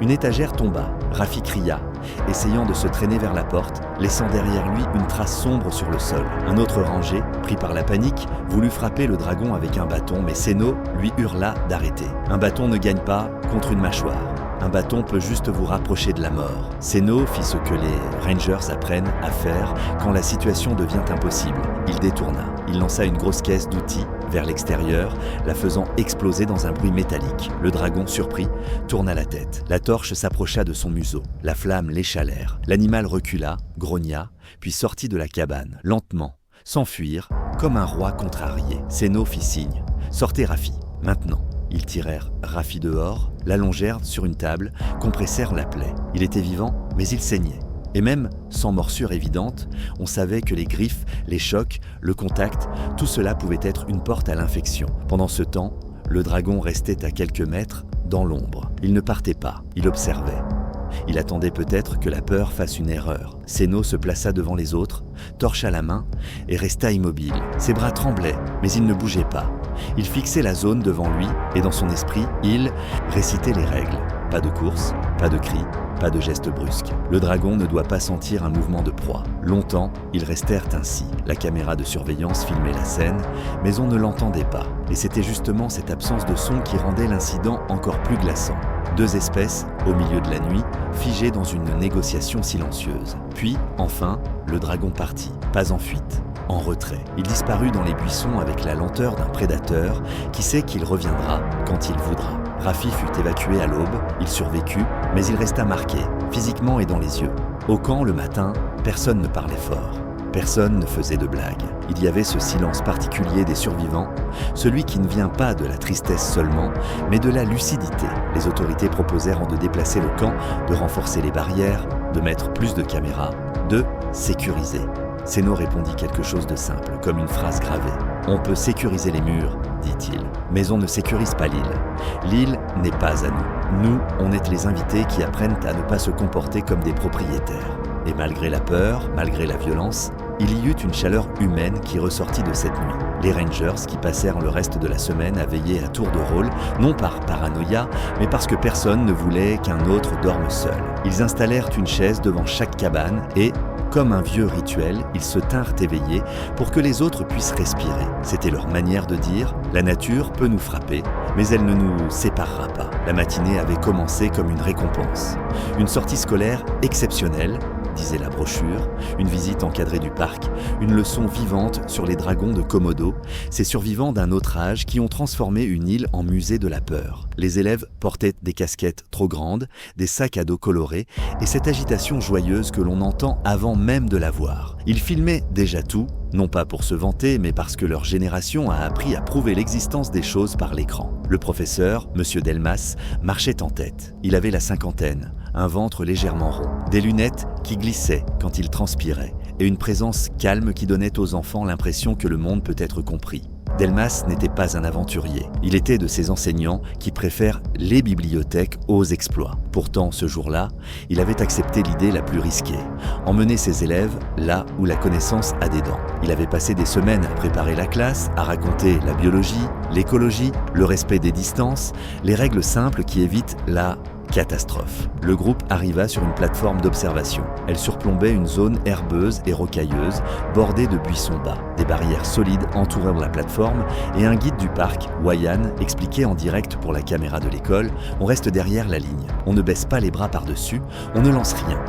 Une étagère tomba. Rafi cria, essayant de se traîner vers la porte, laissant derrière lui une trace sombre sur le sol. Un autre ranger, pris par la panique, voulut frapper le dragon avec un bâton, mais Seno lui hurla d'arrêter. Un bâton ne gagne pas contre une mâchoire. Un bâton peut juste vous rapprocher de la mort. Seno fit ce que les Rangers apprennent à faire quand la situation devient impossible. Il détourna. Il lança une grosse caisse d'outils vers l'extérieur, la faisant exploser dans un bruit métallique. Le dragon, surpris, tourna la tête. La torche s'approcha de son museau. La flamme l'échalèrent. L'animal recula, grogna, puis sortit de la cabane, lentement, sans fuir, comme un roi contrarié. Seno fit signe. « Sortez, Rafi, maintenant !» Ils tirèrent Rafi dehors, l'allongèrent sur une table, compressèrent la plaie. Il était vivant, mais il saignait. Et même, sans morsure évidente, on savait que les griffes, les chocs, le contact, tout cela pouvait être une porte à l'infection. Pendant ce temps, le dragon restait à quelques mètres, dans l'ombre. Il ne partait pas, il observait. Il attendait peut-être que la peur fasse une erreur. Seno se plaça devant les autres, torche à la main, et resta immobile. Ses bras tremblaient, mais il ne bougeait pas. Il fixait la zone devant lui, et dans son esprit, il récitait les règles. Pas de course, pas de cris, pas de gestes brusques. Le dragon ne doit pas sentir un mouvement de proie. Longtemps, ils restèrent ainsi. La caméra de surveillance filmait la scène, mais on ne l'entendait pas. Et c'était justement cette absence de son qui rendait l'incident encore plus glaçant. Deux espèces, au milieu de la nuit, figées dans une négociation silencieuse. Puis, enfin, le dragon partit, pas en fuite, en retrait. Il disparut dans les buissons avec la lenteur d'un prédateur qui sait qu'il reviendra quand il voudra. Rafi fut évacué à l'aube, il survécut, mais il resta marqué, physiquement et dans les yeux. Au camp, le matin, personne ne parlait fort. Personne ne faisait de blagues. Il y avait ce silence particulier des survivants, celui qui ne vient pas de la tristesse seulement, mais de la lucidité. Les autorités proposèrent de déplacer le camp, de renforcer les barrières, de mettre plus de caméras, de sécuriser. Seno répondit quelque chose de simple, comme une phrase gravée. « On peut sécuriser les murs, dit-il, mais on ne sécurise pas l'île. L'île n'est pas à nous. Nous, on est les invités qui apprennent à ne pas se comporter comme des propriétaires. » Et malgré la peur, malgré la violence, il y eut une chaleur humaine qui ressortit de cette nuit. Les Rangers, qui passèrent le reste de la semaine à veiller à tour de rôle, non par paranoïa, mais parce que personne ne voulait qu'un autre dorme seul. Ils installèrent une chaise devant chaque cabane et, comme un vieux rituel, ils se tinrent éveillés pour que les autres puissent respirer. C'était leur manière de dire « La nature peut nous frapper, mais elle ne nous séparera pas ». La matinée avait commencé comme une récompense. Une sortie scolaire exceptionnelle, disait la brochure, une visite encadrée du parc, une leçon vivante sur les dragons de Komodo, ces survivants d'un autre âge qui ont transformé une île en musée de la peur. Les élèves portaient des casquettes trop grandes, des sacs à dos colorés et cette agitation joyeuse que l'on entend avant même de la voir. Ils filmaient déjà tout, non pas pour se vanter, mais parce que leur génération a appris à prouver l'existence des choses par l'écran. Le professeur, M. Delmas, marchait en tête. Il avait la cinquantaine, un ventre légèrement rond, des lunettes qui glissaient quand il transpirait, et une présence calme qui donnait aux enfants l'impression que le monde peut être compris. Delmas n'était pas un aventurier. Il était de ces enseignants qui préfèrent les bibliothèques aux exploits. Pourtant, ce jour-là, il avait accepté l'idée la plus risquée, emmener ses élèves là où la connaissance a des dents. Il avait passé des semaines à préparer la classe, à raconter la biologie, l'écologie, le respect des distances, les règles simples qui évitent la Catastrophe. Le groupe arriva sur une plateforme d'observation. Elle surplombait une zone herbeuse et rocailleuse, bordée de buissons bas. Des barrières solides entouraient la plateforme et un guide du parc, Wayan, expliquait en direct pour la caméra de l'école « On reste derrière la ligne. On ne baisse pas les bras par-dessus. On ne lance rien.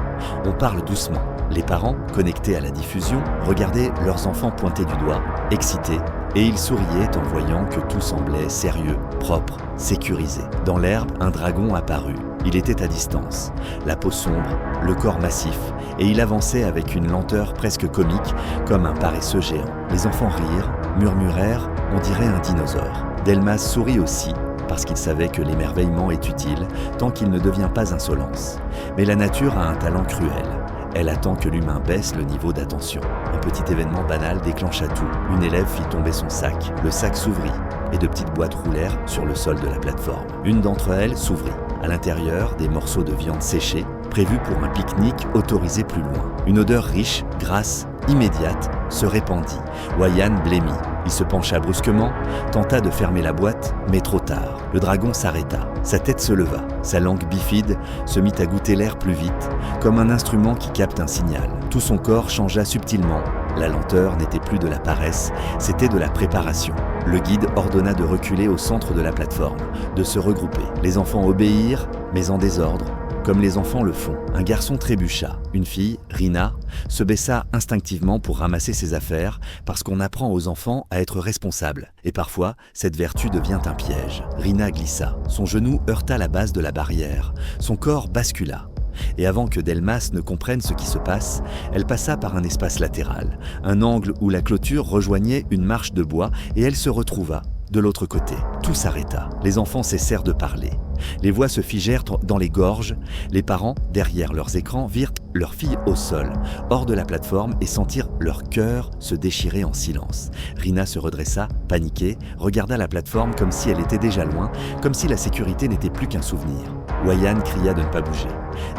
On parle doucement. » Les parents, connectés à la diffusion, regardaient leurs enfants pointer du doigt, excités, et ils souriaient en voyant que tout semblait sérieux, propre, sécurisé. Dans l'herbe, un dragon apparut. Il était à distance, la peau sombre, le corps massif, et il avançait avec une lenteur presque comique, comme un paresseux géant. Les enfants rirent, murmurèrent, on dirait un dinosaure. Delmas sourit aussi, parce qu'il savait que l'émerveillement est utile, tant qu'il ne devient pas insolence. Mais la nature a un talent cruel. Elle attend que l'humain baisse le niveau d'attention. Un petit événement banal déclencha tout. Une élève fit tomber son sac. Le sac s'ouvrit et de petites boîtes roulèrent sur le sol de la plateforme. Une d'entre elles s'ouvrit. À l'intérieur, des morceaux de viande séchée, prévus pour un pique-nique autorisé plus loin. Une odeur riche, grasse, immédiate, se répandit. Wayan blêmit. Il se pencha brusquement, tenta de fermer la boîte, mais trop tard. Le dragon s'arrêta. Sa tête se leva. Sa langue bifide se mit à goûter l'air plus vite, comme un instrument qui capte un signal. Tout son corps changea subtilement. La lenteur n'était plus de la paresse, c'était de la préparation. Le guide ordonna de reculer au centre de la plateforme, de se regrouper. Les enfants obéirent, mais en désordre, comme les enfants le font. Un garçon trébucha. Une fille, Rina, se baissa instinctivement pour ramasser ses affaires parce qu'on apprend aux enfants à être responsables. Et parfois, cette vertu devient un piège. Rina glissa. Son genou heurta la base de la barrière. Son corps bascula. Et avant que Delmas ne comprenne ce qui se passe, elle passa par un espace latéral, un angle où la clôture rejoignait une marche de bois et elle se retrouva de l'autre côté. Tout s'arrêta. Les enfants cessèrent de parler. Les voix se figèrent dans les gorges. Les parents, derrière leurs écrans, virent leur fille au sol, hors de la plateforme et sentirent leur cœur se déchirer en silence. Rina se redressa, paniquée, regarda la plateforme comme si elle était déjà loin, comme si la sécurité n'était plus qu'un souvenir. Wayan cria de ne pas bouger.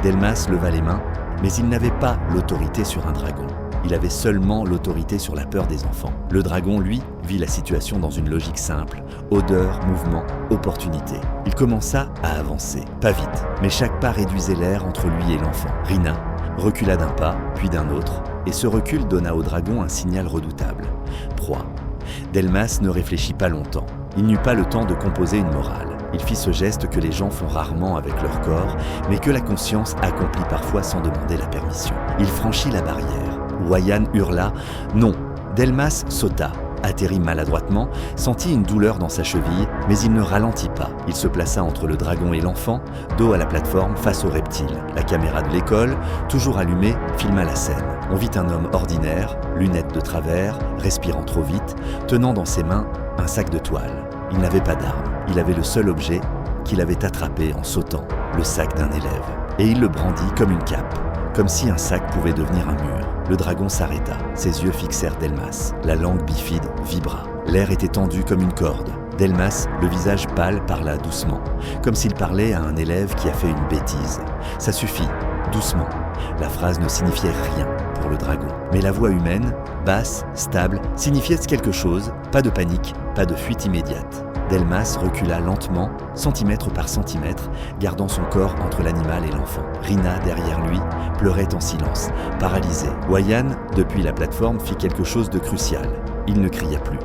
Delmas leva les mains, mais il n'avait pas l'autorité sur un dragon. Il avait seulement l'autorité sur la peur des enfants. Le dragon, lui, vit la situation dans une logique simple. Odeur, mouvement, opportunité. Il commença à avancer. Pas vite, mais chaque pas réduisait l'air entre lui et l'enfant. Rina recula d'un pas, puis d'un autre, et ce recul donna au dragon un signal redoutable. Proie. Delmas ne réfléchit pas longtemps. Il n'eut pas le temps de composer une morale. Il fit ce geste que les gens font rarement avec leur corps, mais que la conscience accomplit parfois sans demander la permission. Il franchit la barrière. Wayan hurla « Non !» Delmas sauta, atterrit maladroitement, sentit une douleur dans sa cheville, mais il ne ralentit pas. Il se plaça entre le dragon et l'enfant, dos à la plateforme face au reptile. La caméra de l'école, toujours allumée, filma la scène. On vit un homme ordinaire, lunettes de travers, respirant trop vite, tenant dans ses mains un sac de toile. Il n'avait pas d'arme. Il avait le seul objet qu'il avait attrapé en sautant, le sac d'un élève. Et il le brandit comme une cape, comme si un sac pouvait devenir un mur. Le dragon s'arrêta. Ses yeux fixèrent Delmas. La langue bifide vibra. L'air était tendu comme une corde. Delmas, le visage pâle, parla doucement, comme s'il parlait à un élève qui a fait une bêtise. Ça suffit, doucement. La phrase ne signifiait rien pour le dragon. Mais la voix humaine, basse, stable, signifiait quelque chose. Pas de panique, pas de fuite immédiate. Delmas recula lentement, centimètre par centimètre, gardant son corps entre l'animal et l'enfant. Rina, derrière lui, pleurait en silence, paralysée. Wayan, depuis la plateforme, fit quelque chose de crucial. Il ne cria plus.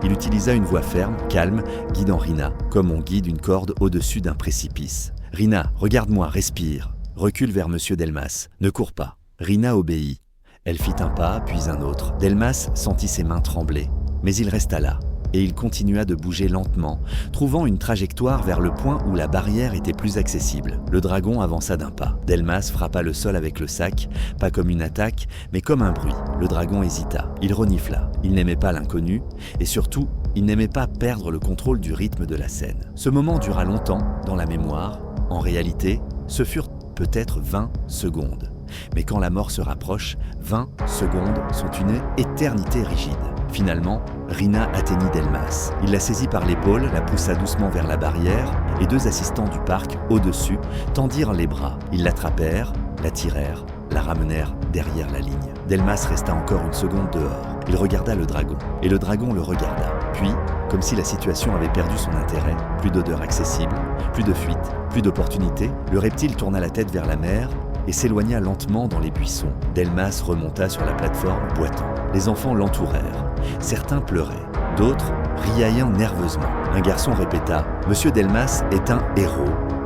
Il utilisa une voix ferme, calme, guidant Rina, comme on guide une corde au-dessus d'un précipice. « Rina, regarde-moi, respire. Recule vers Monsieur Delmas. Ne cours pas. » Rina obéit. Elle fit un pas, puis un autre. Delmas sentit ses mains trembler, mais il resta là. Et il continua de bouger lentement, trouvant une trajectoire vers le point où la barrière était plus accessible. Le dragon avança d'un pas. Delmas frappa le sol avec le sac, pas comme une attaque, mais comme un bruit. Le dragon hésita. Il renifla. Il n'aimait pas l'inconnu, et surtout, il n'aimait pas perdre le contrôle du rythme de la scène. Ce moment dura longtemps, dans la mémoire. En réalité, ce furent peut-être 20 secondes. Mais quand la mort se rapproche, 20 secondes sont une éternité rigide. Finalement, Rina atteignit Delmas. Il la saisit par l'épaule, la poussa doucement vers la barrière, et deux assistants du parc, au-dessus, tendirent les bras. Ils l'attrapèrent, la tirèrent, la ramenèrent derrière la ligne. Delmas resta encore une seconde dehors. Il regarda le dragon, et le dragon le regarda. Puis, Comme si la situation avait perdu son intérêt, plus d'odeurs accessibles, plus de fuites, plus d'opportunités, le reptile tourna la tête vers la mer et s'éloigna lentement dans les buissons. Delmas remonta sur la plateforme, boitant. Les enfants l'entourèrent. Certains pleuraient, d'autres riaient nerveusement. Un garçon répéta « Monsieur Delmas est un héros »,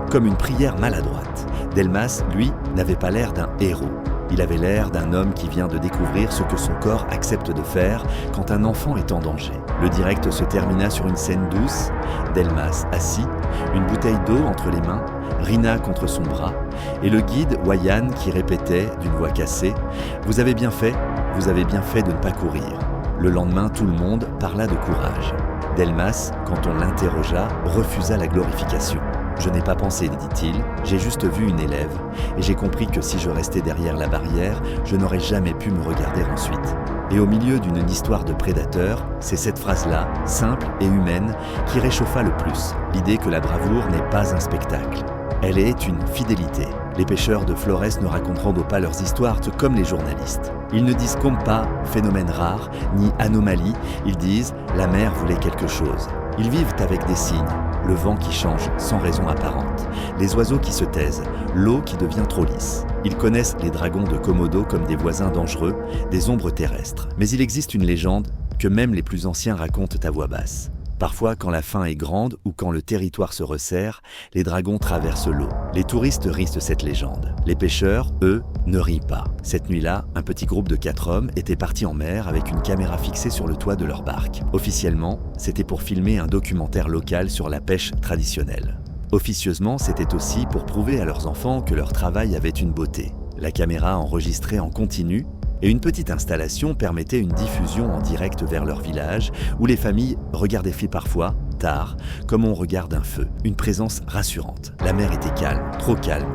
comme une prière maladroite. Delmas, lui, n'avait pas l'air d'un héros. Il avait l'air d'un homme qui vient de découvrir ce que son corps accepte de faire quand un enfant est en danger. Le direct se termina sur une scène douce, Delmas assis, une bouteille d'eau entre les mains, Rina contre son bras, et le guide, Wayan, qui répétait d'une voix cassée « Vous avez bien fait de ne pas courir ». Le lendemain, tout le monde parla de courage. Delmas, quand on l'interrogea, refusa la glorification. « Je n'ai pas pensé, dit-il, j'ai juste vu une élève, et j'ai compris que si je restais derrière la barrière, je n'aurais jamais pu me regarder ensuite. » Et au milieu d'une histoire de prédateurs, c'est cette phrase-là, simple et humaine, qui réchauffa le plus, l'idée que la bravoure n'est pas un spectacle. Elle est une fidélité. Les pêcheurs de Flores ne raconteront pas leurs histoires tout comme les journalistes. Ils ne disent pas phénomène rare, ni anomalie, ils disent la mer voulait quelque chose. Ils vivent avec des signes, le vent qui change sans raison apparente, les oiseaux qui se taisent, l'eau qui devient trop lisse. Ils connaissent les dragons de Komodo comme des voisins dangereux, des ombres terrestres. Mais il existe une légende que même les plus anciens racontent à voix basse. Parfois, quand la faim est grande ou quand le territoire se resserre, les dragons traversent l'eau. Les touristes rient de cette légende. Les pêcheurs, eux, ne rient pas. Cette nuit-là, un petit groupe de 4 hommes était parti en mer avec une caméra fixée sur le toit de leur barque. Officiellement, c'était pour filmer un documentaire local sur la pêche traditionnelle. Officieusement, c'était aussi pour prouver à leurs enfants que leur travail avait une beauté. La caméra enregistrait en continu, et une petite installation permettait une diffusion en direct vers leur village, où les familles regardaient parfois, tard, comme on regarde un feu. Une présence rassurante. La mer était calme, trop calme.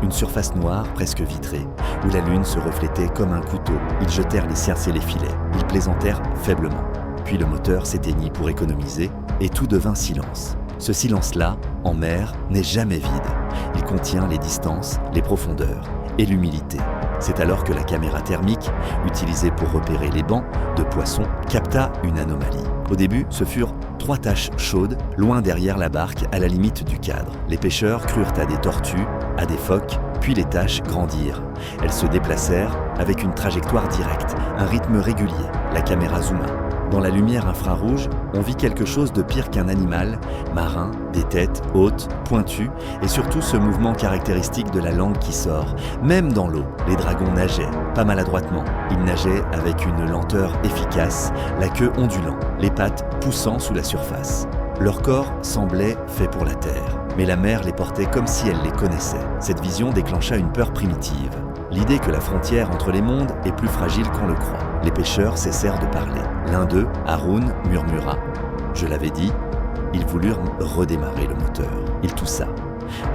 Une surface noire, presque vitrée, où la lune se reflétait comme un couteau. Ils jetèrent les cerces et les filets. Ils plaisantèrent faiblement. Puis le moteur s'éteignit pour économiser, et tout devint silence. Ce silence-là, en mer, n'est jamais vide. Il contient les distances, les profondeurs et l'humilité. C'est alors que la caméra thermique, utilisée pour repérer les bancs de poissons, capta une anomalie. Au début, ce furent 3 taches chaudes, loin derrière la barque, à la limite du cadre. Les pêcheurs crurent à des tortues, à des phoques, puis les taches grandirent. Elles se déplacèrent avec une trajectoire directe, un rythme régulier. La caméra zooma. Dans la lumière infrarouge, on vit quelque chose de pire qu'un animal, marin, des têtes hautes, pointues, et surtout ce mouvement caractéristique de la langue qui sort. Même dans l'eau, les dragons nageaient, pas maladroitement. Ils nageaient avec une lenteur efficace, la queue ondulant, les pattes poussant sous la surface. Leur corps semblait fait pour la terre, mais la mer les portait comme si elle les connaissait. Cette vision déclencha une peur primitive. L'idée que la frontière entre les mondes est plus fragile qu'on le croit. Les pêcheurs cessèrent de parler. L'un d'eux, Haroun, murmura « Je l'avais dit ». Ils voulurent redémarrer le moteur. Il toussa.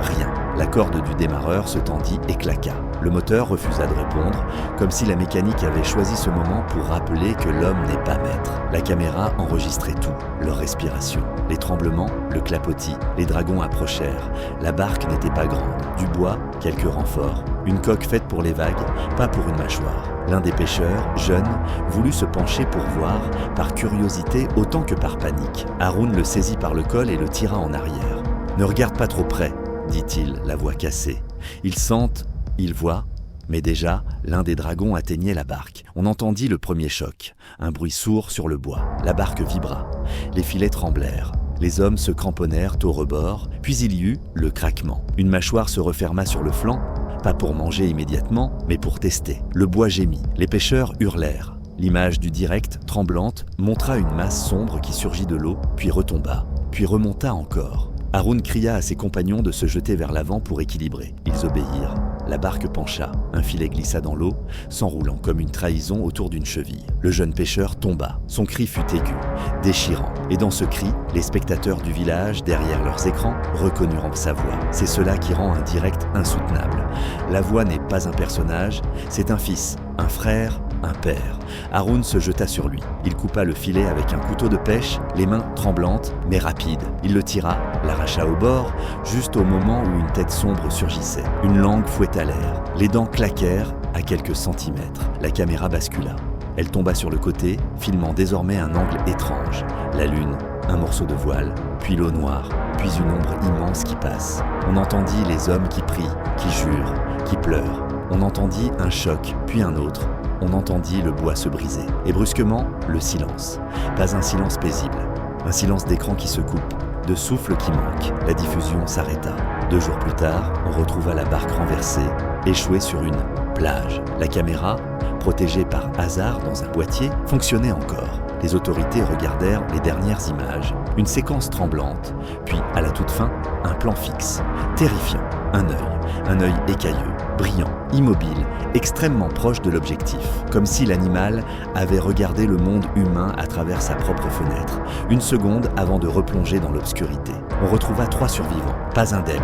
Rien. La corde du démarreur se tendit et claqua. Le moteur refusa de répondre, comme si la mécanique avait choisi ce moment pour rappeler que l'homme n'est pas maître. La caméra enregistrait tout, leur respiration, les tremblements, le clapotis. Les dragons approchèrent. La barque n'était pas grande. Du bois, quelques renforts. Une coque faite pour les vagues, pas pour une mâchoire. L'un des pêcheurs, jeune, voulut se pencher pour voir, par curiosité autant que par panique. Haroun le saisit par le col et le tira en arrière. « Ne regarde pas trop près », dit-il, la voix cassée. Ils sentent, ils voient, mais déjà, l'un des dragons atteignait la barque. On entendit le premier choc, un bruit sourd sur le bois. La barque vibra, les filets tremblèrent. Les hommes se cramponnèrent au rebord, puis il y eut le craquement. Une mâchoire se referma sur le flanc, pas pour manger immédiatement, mais pour tester. Le bois gémit, les pêcheurs hurlèrent. L'image du direct, tremblante, montra une masse sombre qui surgit de l'eau, puis retomba, puis remonta encore. Haroun cria à ses compagnons de se jeter vers l'avant pour équilibrer. Ils obéirent. La barque pencha, un filet glissa dans l'eau, s'enroulant comme une trahison autour d'une cheville. Le jeune pêcheur tomba. Son cri fut aigu, déchirant. Et dans ce cri, les spectateurs du village, derrière leurs écrans, reconnurent sa voix. C'est cela qui rend un direct insoutenable. La voix n'est pas un personnage, c'est un fils, un frère, un père. Haroun se jeta sur lui. Il coupa le filet avec un couteau de pêche, les mains tremblantes, mais rapides. Il le tira, l'arracha au bord, juste au moment où une tête sombre surgissait. Une langue fouetta l'air. Les dents claquèrent à quelques centimètres. La caméra bascula. Elle tomba sur le côté, filmant désormais un angle étrange. La lune, un morceau de voile, puis l'eau noire, puis une ombre immense qui passe. On entendit les hommes qui prient, qui jurent, qui pleurent. On entendit un choc, puis un autre. On entendit le bois se briser. Et brusquement, le silence. Pas un silence paisible. Un silence d'écran qui se coupe, de souffle qui manque. La diffusion s'arrêta. 2 jours plus tard, on retrouva la barque renversée, échouée sur une plage. La caméra, protégée par hasard dans un boîtier, fonctionnait encore. Les autorités regardèrent les dernières images, une séquence tremblante, puis à la toute fin, un plan fixe, terrifiant, un œil écailleux, brillant, immobile, extrêmement proche de l'objectif, comme si l'animal avait regardé le monde humain à travers sa propre fenêtre, 1 seconde avant de replonger dans l'obscurité. On retrouva 3 survivants, pas indemnes,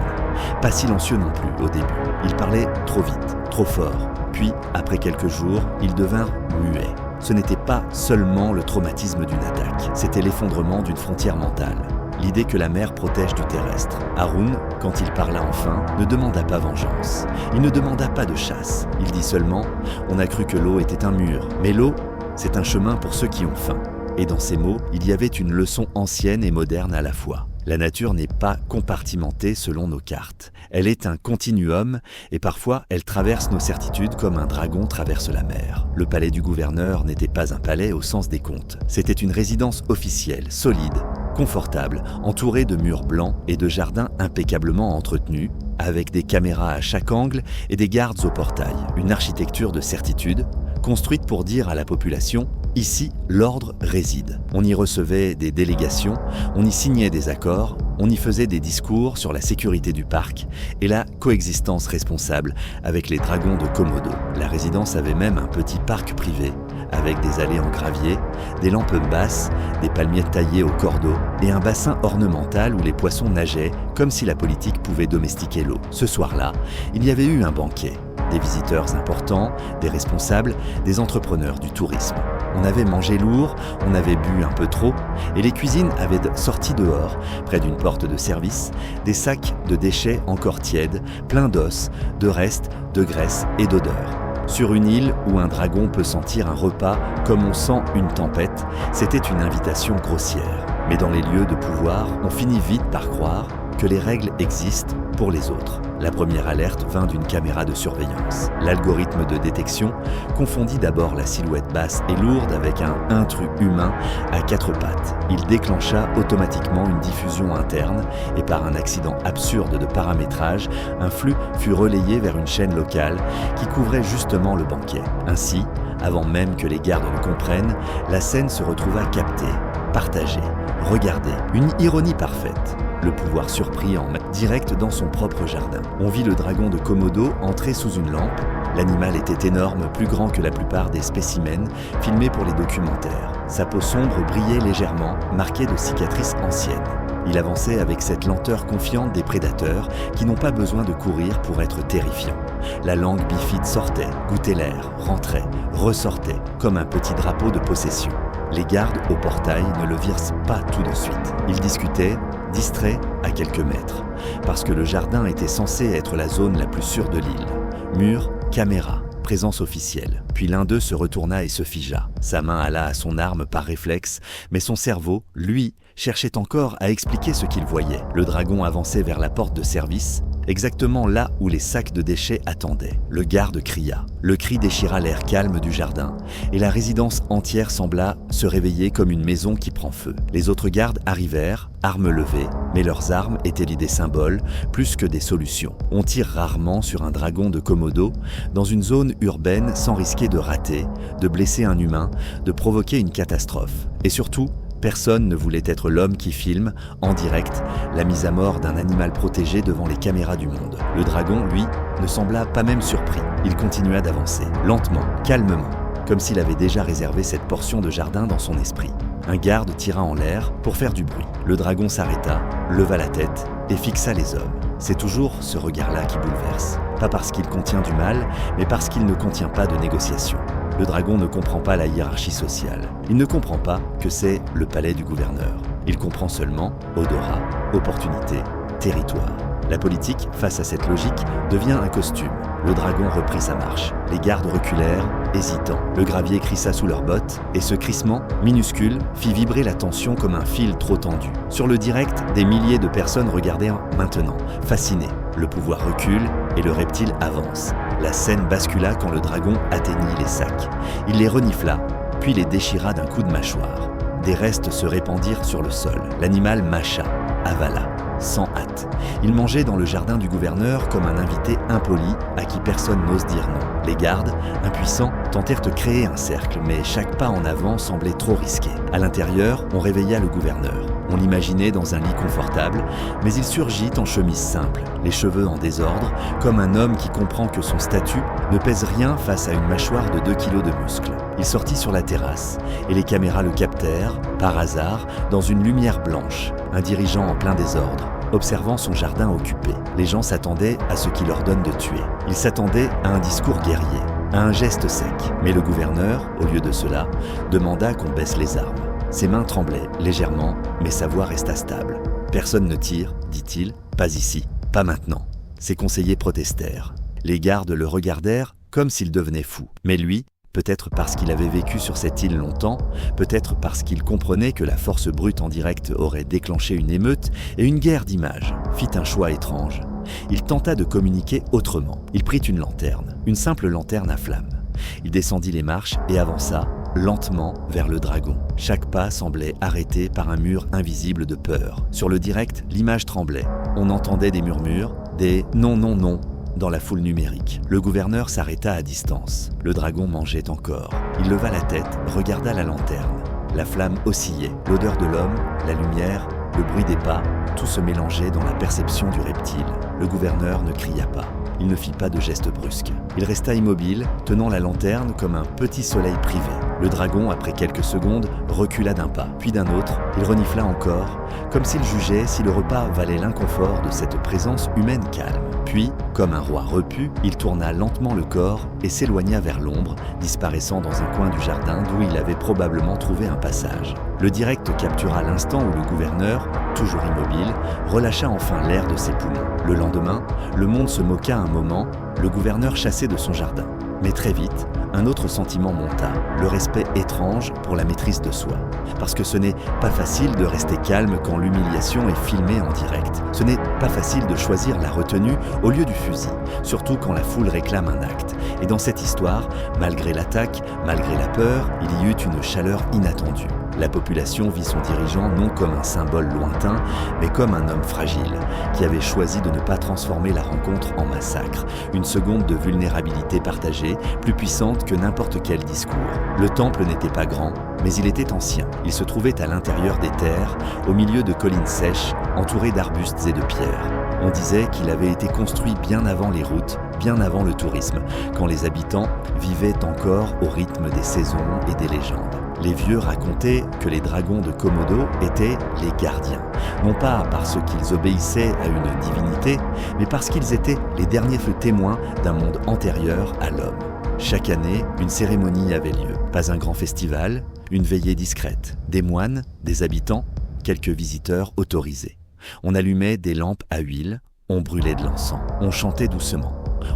pas silencieux non plus au début. Ils parlaient trop vite, trop fort, puis, après quelques jours, ils devinrent muets. Ce n'était pas seulement le traumatisme d'une attaque, c'était l'effondrement d'une frontière mentale. L'idée que la mer protège du terrestre. Haroun, quand il parla enfin, ne demanda pas vengeance. Il ne demanda pas de chasse. Il dit seulement « On a cru que l'eau était un mur. Mais l'eau, c'est un chemin pour ceux qui ont faim. » Et dans ces mots, il y avait une leçon ancienne et moderne à la fois. La nature n'est pas compartimentée selon nos cartes. Elle est un continuum et parfois elle traverse nos certitudes comme un dragon traverse la mer. Le palais du gouverneur n'était pas un palais au sens des contes. C'était une résidence officielle, solide, confortable, entourée de murs blancs et de jardins impeccablement entretenus, avec des caméras à chaque angle et des gardes au portail. Une architecture de certitude, construite pour dire à la population « Ici, l'ordre réside ». On y recevait des délégations, on y signait des accords, on y faisait des discours sur la sécurité du parc et la coexistence responsable avec les dragons de Komodo. La résidence avait même un petit parc privé, avec des allées en gravier, des lampes basses, des palmiers taillés au cordeau et un bassin ornemental où les poissons nageaient comme si la politique pouvait domestiquer l'eau. Ce soir-là, il y avait eu un banquet. Des visiteurs importants, des responsables, des entrepreneurs du tourisme. On avait mangé lourd, on avait bu un peu trop, et les cuisines avaient sorti dehors, près d'une porte de service, des sacs de déchets encore tièdes, pleins d'os, de restes, de graisse et d'odeurs. Sur une île où un dragon peut sentir un repas comme on sent une tempête, c'était une invitation grossière. Mais dans les lieux de pouvoir, on finit vite par croire que les règles existent pour les autres. La première alerte vint d'une caméra de surveillance. L'algorithme de détection confondit d'abord la silhouette basse et lourde avec un intrus humain à 4 pattes. Il déclencha automatiquement une diffusion interne et par un accident absurde de paramétrage, un flux fut relayé vers une chaîne locale qui couvrait justement le banquet. Ainsi, avant même que les gardes ne comprennent, la scène se retrouva captée, partagée, regardée. Une ironie parfaite. Le pouvoir surpris en direct dans son propre jardin. On vit le dragon de Komodo entrer sous une lampe. L'animal était énorme, plus grand que la plupart des spécimens filmés pour les documentaires. Sa peau sombre brillait légèrement, marquée de cicatrices anciennes. Il avançait avec cette lenteur confiante des prédateurs qui n'ont pas besoin de courir pour être terrifiants. La langue bifide sortait, goûtait l'air, rentrait, ressortait, comme un petit drapeau de possession. Les gardes au portail ne le virent pas tout de suite. Ils discutaient, distraits à quelques mètres, parce que le jardin était censé être la zone la plus sûre de l'île. Mur, caméra, présence officielle. Puis l'un d'eux se retourna et se figea. Sa main alla à son arme par réflexe, mais son cerveau, lui, cherchait encore à expliquer ce qu'il voyait. Le dragon avançait vers la porte de service, exactement là où les sacs de déchets attendaient. Le garde cria. Le cri déchira l'air calme du jardin, et la résidence entière sembla se réveiller comme une maison qui prend feu. Les autres gardes arrivèrent, armes levées, mais leurs armes étaient des symboles plus que des solutions. On tire rarement sur un dragon de Komodo dans une zone urbaine sans risquer de rater, de blesser un humain, de provoquer une catastrophe. Et surtout, personne ne voulait être l'homme qui filme, en direct, la mise à mort d'un animal protégé devant les caméras du monde. Le dragon, lui, ne sembla pas même surpris. Il continua d'avancer, lentement, calmement, comme s'il avait déjà réservé cette portion de jardin dans son esprit. Un garde tira en l'air pour faire du bruit. Le dragon s'arrêta, leva la tête et fixa les hommes. C'est toujours ce regard-là qui bouleverse. Pas parce qu'il contient du mal, mais parce qu'il ne contient pas de négociation. Le dragon ne comprend pas la hiérarchie sociale. Il ne comprend pas que c'est le palais du gouverneur. Il comprend seulement odorat, opportunité, territoire. La politique, face à cette logique, devient un costume. Le dragon reprit sa marche. Les gardes reculèrent, hésitants. Le gravier crissa sous leurs bottes, et ce crissement, minuscule, fit vibrer la tension comme un fil trop tendu. Sur le direct, des milliers de personnes regardaient maintenant, fascinées. Le pouvoir recule et le reptile avance. La scène bascula quand le dragon atteignit les sacs. Il les renifla, puis les déchira d'un coup de mâchoire. Des restes se répandirent sur le sol. L'animal mâcha, avala, sans hâte. Il mangeait dans le jardin du gouverneur comme un invité impoli à qui personne n'ose dire non. Les gardes, impuissants, tentèrent de créer un cercle, mais chaque pas en avant semblait trop risqué. À l'intérieur, on réveilla le gouverneur. On l'imaginait dans un lit confortable, mais il surgit en chemise simple, les cheveux en désordre, comme un homme qui comprend que son statut ne pèse rien face à une mâchoire de 2 kilos de muscles. Il sortit sur la terrasse, et les caméras le captèrent, par hasard, dans une lumière blanche, un dirigeant en plein désordre, observant son jardin occupé. Les gens s'attendaient à ce qu'il ordonne de tuer. Ils s'attendaient à un discours guerrier, à un geste sec. Mais le gouverneur, au lieu de cela, demanda qu'on baisse les armes. Ses mains tremblaient légèrement, mais sa voix resta stable. « Personne ne tire, dit-il, pas ici, pas maintenant. » Ses conseillers protestèrent. Les gardes le regardèrent comme s'il devenait fou. Mais lui, peut-être parce qu'il avait vécu sur cette île longtemps, peut-être parce qu'il comprenait que la force brute en direct aurait déclenché une émeute et une guerre d'images, fit un choix étrange. Il tenta de communiquer autrement. Il prit une lanterne, une simple lanterne à flamme. Il descendit les marches et avança, lentement, vers le dragon. Chaque pas semblait arrêté par un mur invisible de peur. Sur le direct, l'image tremblait. On entendait des murmures, des « non, non, non » dans la foule numérique. Le gouverneur s'arrêta à distance. Le dragon mangeait encore. Il leva la tête, regarda la lanterne. La flamme oscillait. L'odeur de l'homme, la lumière, le bruit des pas, tout se mélangeait dans la perception du reptile. Le gouverneur ne cria pas. Il ne fit pas de geste brusque. Il resta immobile, tenant la lanterne comme un petit soleil privé. Le dragon, après quelques secondes, recula d'un pas, puis d'un autre. Il renifla encore, comme s'il jugeait si le repas valait l'inconfort de cette présence humaine calme. Puis, comme un roi repu, il tourna lentement le corps et s'éloigna vers l'ombre, disparaissant dans un coin du jardin d'où il avait probablement trouvé un passage. Le direct captura l'instant où le gouverneur, toujours immobile, relâcha enfin l'air de ses poumons. Le lendemain, le monde se moqua un moment, le gouverneur chassé de son jardin. Mais très vite, un autre sentiment monta, le respect étrange pour la maîtrise de soi. Parce que ce n'est pas facile de rester calme quand l'humiliation est filmée en direct. Ce n'est pas facile de choisir la retenue au lieu du fusil, surtout quand la foule réclame un acte. Et dans cette histoire, malgré l'attaque, malgré la peur, il y eut une chaleur inattendue. La population vit son dirigeant non comme un symbole lointain, mais comme un homme fragile, qui avait choisi de ne pas transformer la rencontre en massacre, une seconde de vulnérabilité partagée, plus puissante que n'importe quel discours. Le temple n'était pas grand, mais il était ancien. Il se trouvait à l'intérieur des terres, au milieu de collines sèches, entouré d'arbustes et de pierres. On disait qu'il avait été construit bien avant les routes, bien avant le tourisme, quand les habitants vivaient encore au rythme des saisons et des légendes. Les vieux racontaient que les dragons de Komodo étaient les gardiens, non pas parce qu'ils obéissaient à une divinité, mais parce qu'ils étaient les derniers témoins d'un monde antérieur à l'homme. Chaque année, une cérémonie avait lieu. Pas un grand festival, une veillée discrète. Des moines, des habitants, quelques visiteurs autorisés. On allumait des lampes à huile, on brûlait de l'encens, on chantait doucement.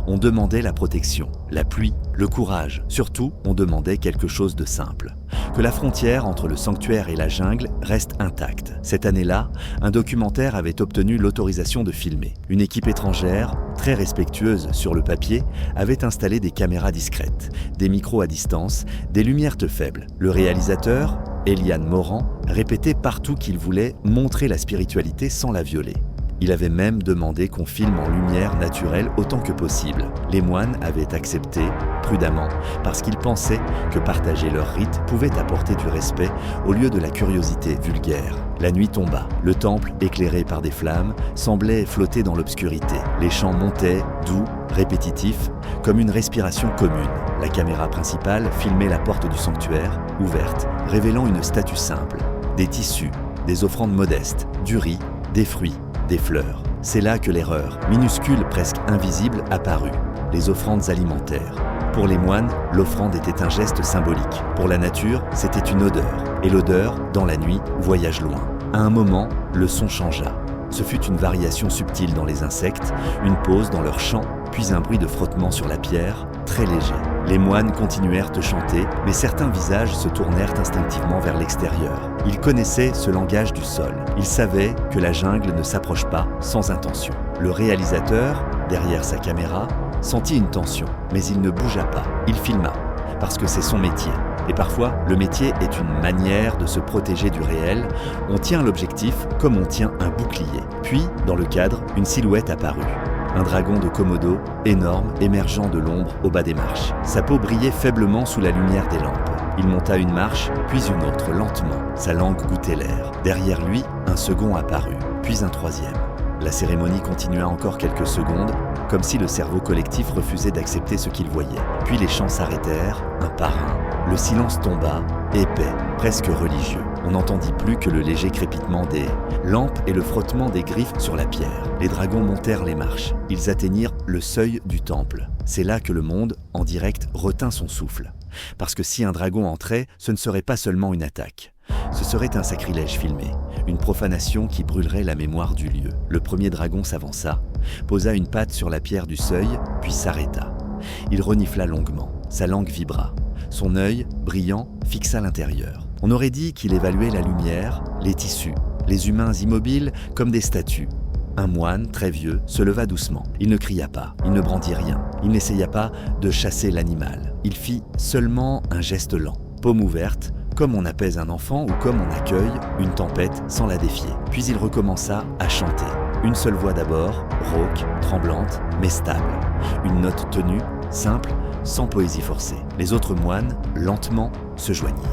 On demandait la protection, la pluie, le courage. Surtout, on demandait quelque chose de simple. Que la frontière entre le sanctuaire et la jungle reste intacte. Cette année-là, un documentaire avait obtenu l'autorisation de filmer. Une équipe étrangère, très respectueuse sur le papier, avait installé des caméras discrètes, des micros à distance, des lumières faibles. Le réalisateur, Eliane Morand, répétait partout qu'il voulait montrer la spiritualité sans la violer. Il avait même demandé qu'on filme en lumière naturelle autant que possible. Les moines avaient accepté, prudemment, parce qu'ils pensaient que partager leur rite pouvait apporter du respect au lieu de la curiosité vulgaire. La nuit tomba. Le temple, éclairé par des flammes, semblait flotter dans l'obscurité. Les chants montaient, doux, répétitifs, comme une respiration commune. La caméra principale filmait la porte du sanctuaire, ouverte, révélant une statue simple. Des tissus, des offrandes modestes, du riz, des fruits, des fleurs. C'est là que l'erreur, minuscule, presque invisible, apparut. Les offrandes alimentaires. Pour les moines, l'offrande était un geste symbolique. Pour la nature, c'était une odeur. Et l'odeur, dans la nuit, voyage loin. À un moment, le son changea. Ce fut une variation subtile dans les insectes, une pause dans leur chant, puis un bruit de frottement sur la pierre, très léger. Les moines continuèrent de chanter, mais certains visages se tournèrent instinctivement vers l'extérieur. Ils connaissaient ce langage du sol. Ils savaient que la jungle ne s'approche pas sans intention. Le réalisateur, derrière sa caméra, sentit une tension, mais il ne bougea pas. Il filma, parce que c'est son métier. Et parfois, le métier est une manière de se protéger du réel. On tient l'objectif comme on tient un bouclier. Puis, dans le cadre, une silhouette apparut. Un dragon de Komodo, énorme, émergeant de l'ombre au bas des marches. Sa peau brillait faiblement sous la lumière des lampes. Il monta une marche, puis une autre, lentement. Sa langue goûtait l'air. Derrière lui, un second apparut, puis un troisième. La cérémonie continua encore quelques secondes, comme si le cerveau collectif refusait d'accepter ce qu'il voyait. Puis les chants s'arrêtèrent, un par un. Le silence tomba, épais, presque religieux. On n'entendit plus que le léger crépitement des lampes et le frottement des griffes sur la pierre. Les dragons montèrent les marches. Ils atteignirent le seuil du temple. C'est là que le monde, en direct, retint son souffle. Parce que si un dragon entrait, ce ne serait pas seulement une attaque. Ce serait un sacrilège filmé, une profanation qui brûlerait la mémoire du lieu. Le premier dragon s'avança, posa une patte sur la pierre du seuil, puis s'arrêta. Il renifla longuement, sa langue vibra. Son œil, brillant, fixa l'intérieur. On aurait dit qu'il évaluait la lumière, les tissus, les humains immobiles comme des statues. Un moine, très vieux, se leva doucement. Il ne cria pas, il ne brandit rien. Il n'essaya pas de chasser l'animal. Il fit seulement un geste lent, paume ouverte, comme on apaise un enfant ou comme on accueille une tempête sans la défier. Puis il recommença à chanter. Une seule voix d'abord, rauque, tremblante, mais stable. Une note tenue, simple, sans poésie forcée. Les autres moines, lentement, se joignirent.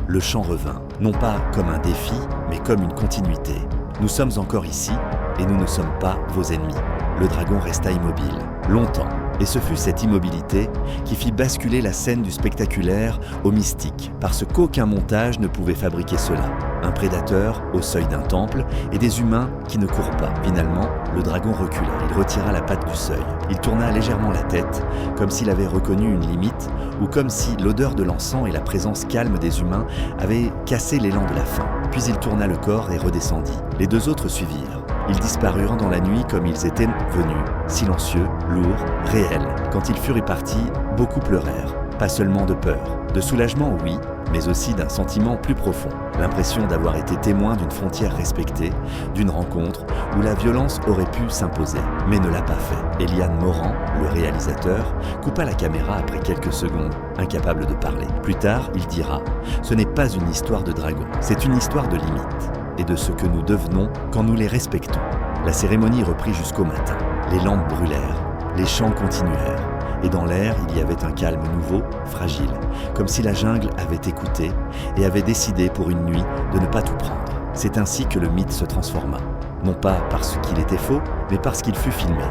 Le chant revint, non pas comme un défi, mais comme une continuité. Nous sommes encore ici, et nous ne sommes pas vos ennemis. Le dragon resta immobile, longtemps, et ce fut cette immobilité qui fit basculer la scène du spectaculaire au mystique, parce qu'aucun montage ne pouvait fabriquer cela. Un prédateur au seuil d'un temple et des humains qui ne courent pas. Finalement, le dragon recula, il retira la patte du seuil. Il tourna légèrement la tête, comme s'il avait reconnu une limite, ou comme si l'odeur de l'encens et la présence calme des humains avaient cassé l'élan de la faim. Puis il tourna le corps et redescendit. Les deux autres suivirent. Ils disparurent dans la nuit comme ils étaient venus, silencieux, lourds, réels. Quand ils furent partis, beaucoup pleurèrent. Pas seulement de peur, de soulagement, oui, mais aussi d'un sentiment plus profond. L'impression d'avoir été témoin d'une frontière respectée, d'une rencontre où la violence aurait pu s'imposer, mais ne l'a pas fait. Eliane Morand, le réalisateur, coupa la caméra après quelques secondes, incapable de parler. Plus tard, il dira « Ce n'est pas une histoire de dragon, c'est une histoire de limites et de ce que nous devenons quand nous les respectons. » La cérémonie reprit jusqu'au matin. Les lampes brûlèrent, les chants continuèrent. Et dans l'air, il y avait un calme nouveau, fragile, comme si la jungle avait écouté et avait décidé pour une nuit de ne pas tout prendre. C'est ainsi que le mythe se transforma. Non pas parce qu'il était faux, mais parce qu'il fut filmé.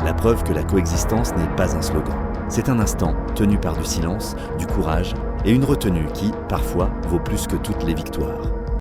La preuve que la coexistence n'est pas un slogan. C'est un instant tenu par du silence, du courage et une retenue qui, parfois, vaut plus que toutes les victoires.